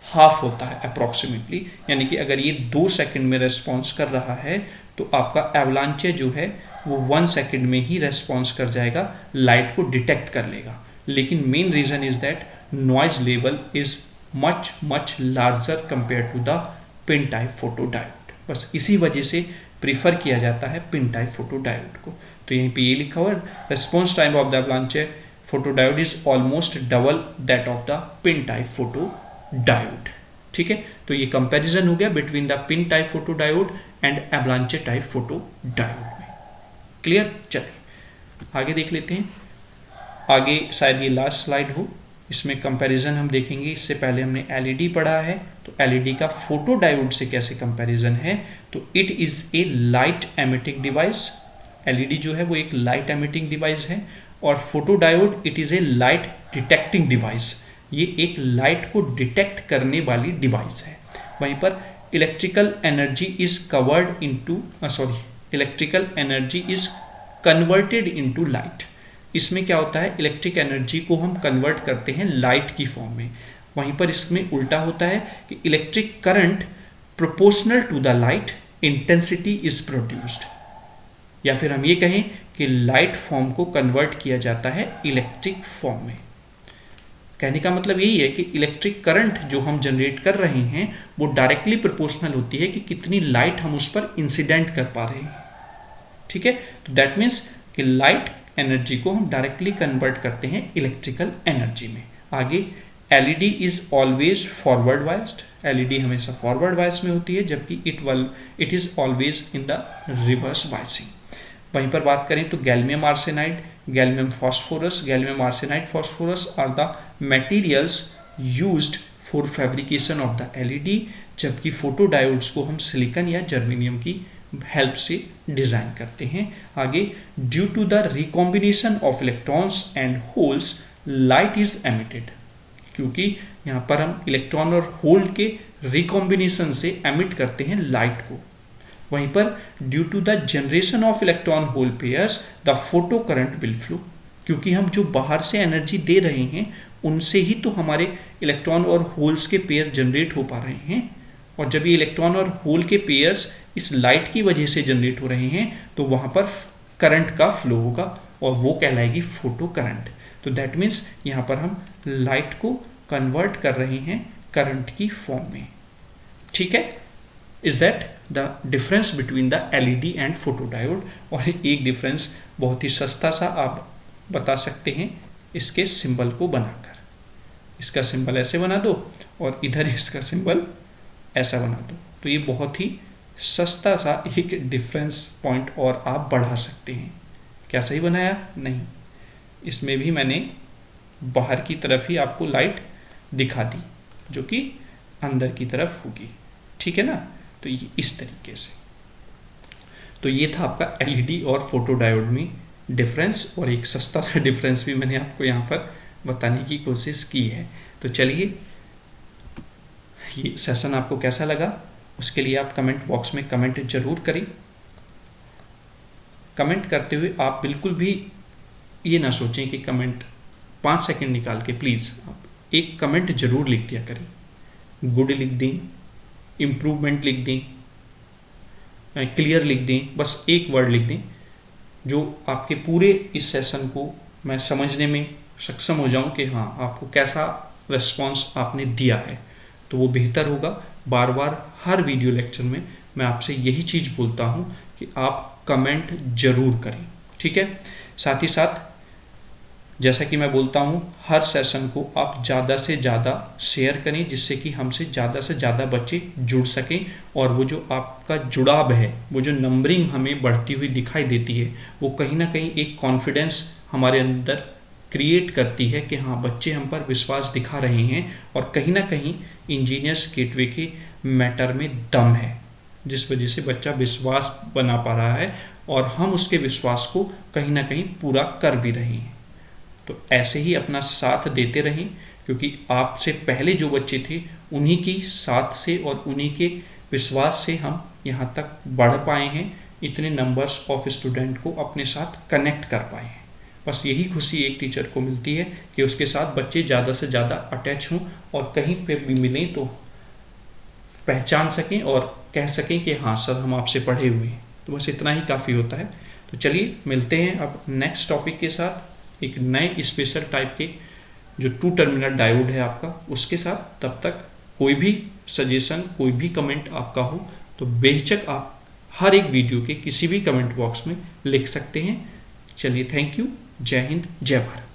हाफ होता है अप्रॉक्सीमेटली, यानी कि अगर ये 2 सेकंड में रेस्पॉन्स कर रहा है तो आपका एवलांचे जो है वो 1 सेकंड में ही रेस्पॉन्स कर जाएगा, लाइट को डिटेक्ट कर लेगा। लेकिन main reason is that noise level is much much larger compare to the PIN type photodiode. बस इसी वजह से प्रीफर किया जाता है पिन टाइप फोटोडायोड को। तो यहीं पे ये लिखा हुआ है, response time of the avalanche photodiode is almost double that of the PIN type photodiode. ठीक है, तो ये कंपैरिजन हो गया between the PIN type photodiode and एवलांचे type photodiode में। क्लियर? चलिए आगे देख लेते हैं। आगे शायद ये लास्ट स्लाइड हो, इसमें कंपैरिजन हम देखेंगे। इससे पहले हमने एलईडी पढ़ा है, तो एलईडी का फोटोडायोड से कैसे कंपैरिजन है। तो it is a light emitting device. LED जो है वो एक लाइट एमिटिंग डिवाइस है, और photodiode it is a light detecting device. ये एक लाइट को डिटेक्ट करने वाली डिवाइस है। वहीं पर electrical energy is covered into electrical energy is converted into light. इसमें क्या होता है, इलेक्ट्रिक एनर्जी को हम कन्वर्ट करते हैं लाइट की फॉर्म में। वहीं पर इसमें उल्टा होता है कि electric current proportional to the light intensity is produced, या फिर हम ये कहें कि लाइट फॉर्म को कन्वर्ट किया जाता है इलेक्ट्रिक फॉर्म में। कहने का मतलब यही है कि इलेक्ट्रिक करंट जो हम जनरेट कर रहे हैं वो डायरेक्टली प्रोपोर्शनल होती है कि कितनी लाइट हम उस पर इंसिडेंट कर पा रहे हैं। ठीक है, तो दैट मीन्स कि लाइट एनर्जी को हम डायरेक्टली कन्वर्ट करते हैं इलेक्ट्रिकल एनर्जी में। आगे LED is always forward biased. LED हमेशा फॉरवर्ड वाइस में होती है, जबकि it is always in the reverse biasing. वहीं पर बात करें तो gallium arsenide, gallium phosphorus, gallium arsenide, phosphorus are the materials used for fabrication of the LED, जबकि फोटोडायोड्स को हम सिलिकॉन या जर्मेनियम की हेल्प से डिजाइन करते हैं। आगे due to the recombination of electrons and holes light is emitted, क्योंकि यहाँ पर हम इलेक्ट्रॉन और होल के रिकॉम्बिनेशन से एमिट करते हैं लाइट को। वहीं पर due to the generation of electron hole pairs the photo current will flow, क्योंकि हम जो बाहर से एनर्जी दे रहे हैं उनसे ही तो हमारे इलेक्ट्रॉन और होल्स के पेयर जनरेट हो पा रहे हैं, और जब ये इलेक्ट्रॉन और होल के पेयर्स इस लाइट की वजह से जनरेट हो रहे हैं तो वहाँ पर करंट का फ्लो होगा और वो कहलाएगी फोटो करंट। तो दैट मीन्स यहाँ पर हम लाइट को कन्वर्ट कर रहे हैं करंट की फॉर्म में। ठीक है, is that the difference between the LED and photodiode. और एक डिफरेंस बहुत ही सस्ता सा आप बता सकते हैं इसके सिंबल को बनाकर। इसका सिंबल ऐसे बना दो और इधर इसका सिंबल ऐसा बना दो, तो ये बहुत ही सस्ता सा एक डिफरेंस पॉइंट और आप बढ़ा सकते हैं। क्या सही बनाया? नहीं, इसमें भी मैंने बाहर की तरफ ही आपको लाइट दिखा दी जो कि अंदर की तरफ होगी। ठीक है ना, तो ये इस तरीके से तो ये था आपका एलईडी और फोटो डायोड में डिफरेंस, और एक सस्ता सा डिफरेंस भी मैंने आपको यहाँ पर बताने की कोशिश की है। तो चलिए, ये सेशन आपको कैसा लगा उसके लिए आप कमेंट बॉक्स में कमेंट जरूर करें। कमेंट करते हुए आप बिल्कुल भी ये ना सोचें कि कमेंट 5 सेकंड निकाल के, प्लीज़ आप एक कमेंट जरूर लिख दिया करें। गुड लिख दें, इम्प्रूवमेंट लिख दें, क्लियर लिख दें, बस एक वर्ड लिख दें जो आपके पूरे इस सेशन को मैं समझने में सक्षम हो जाऊं कि हाँ आपको कैसा रिस्पॉन्स आपने दिया है, तो वो बेहतर होगा। बार बार हर वीडियो लेक्चर में मैं आपसे यही चीज़ बोलता हूँ कि आप कमेंट जरूर करें, ठीक है। साथ ही साथ जैसा कि मैं बोलता हूँ, हर सेशन को आप ज़्यादा से ज़्यादा शेयर करें, जिससे कि हमसे ज़्यादा से ज़्यादा बच्चे जुड़ सकें, और वो जो आपका जुड़ाव है, वो जो नंबरिंग हमें बढ़ती हुई दिखाई देती है, वो कहीं ना कहीं एक कॉन्फिडेंस हमारे अंदर क्रिएट करती है कि हाँ बच्चे हम पर विश्वास दिखा रहे हैं, और कहीं ना कहीं इंजीनियर्स गेटवे के मैटर में दम है, जिस वजह से बच्चा विश्वास बना पा रहा है और हम उसके विश्वास को कहीं ना कहीं पूरा कर भी रहे हैं। तो ऐसे ही अपना साथ देते रहें, क्योंकि आपसे पहले जो बच्चे थे उन्हीं की साथ से और उन्हीं के विश्वास से हम यहाँ तक बढ़ पाए हैं, इतने नंबर्स ऑफ स्टूडेंट को अपने साथ कनेक्ट कर पाए हैं। बस यही खुशी एक टीचर को मिलती है कि उसके साथ बच्चे ज़्यादा से ज़्यादा अटैच हों, और कहीं पे भी मिलें तो पहचान सकें और कह सकें कि हाँ सर हम आपसे पढ़े हुए हैं। तो बस इतना ही काफ़ी होता है। तो चलिए मिलते हैं अब नेक्स्ट टॉपिक के साथ, एक नए स्पेशल टाइप के जो 2 टर्मिनल डायोड है आपका, उसके साथ। तब तक कोई भी सजेशन, कोई भी कमेंट आपका हो तो बेहिचक आप हर एक वीडियो के किसी भी कमेंट बॉक्स में लिख सकते हैं। चलिए, थैंक यू। जय हिंद, जय भारत।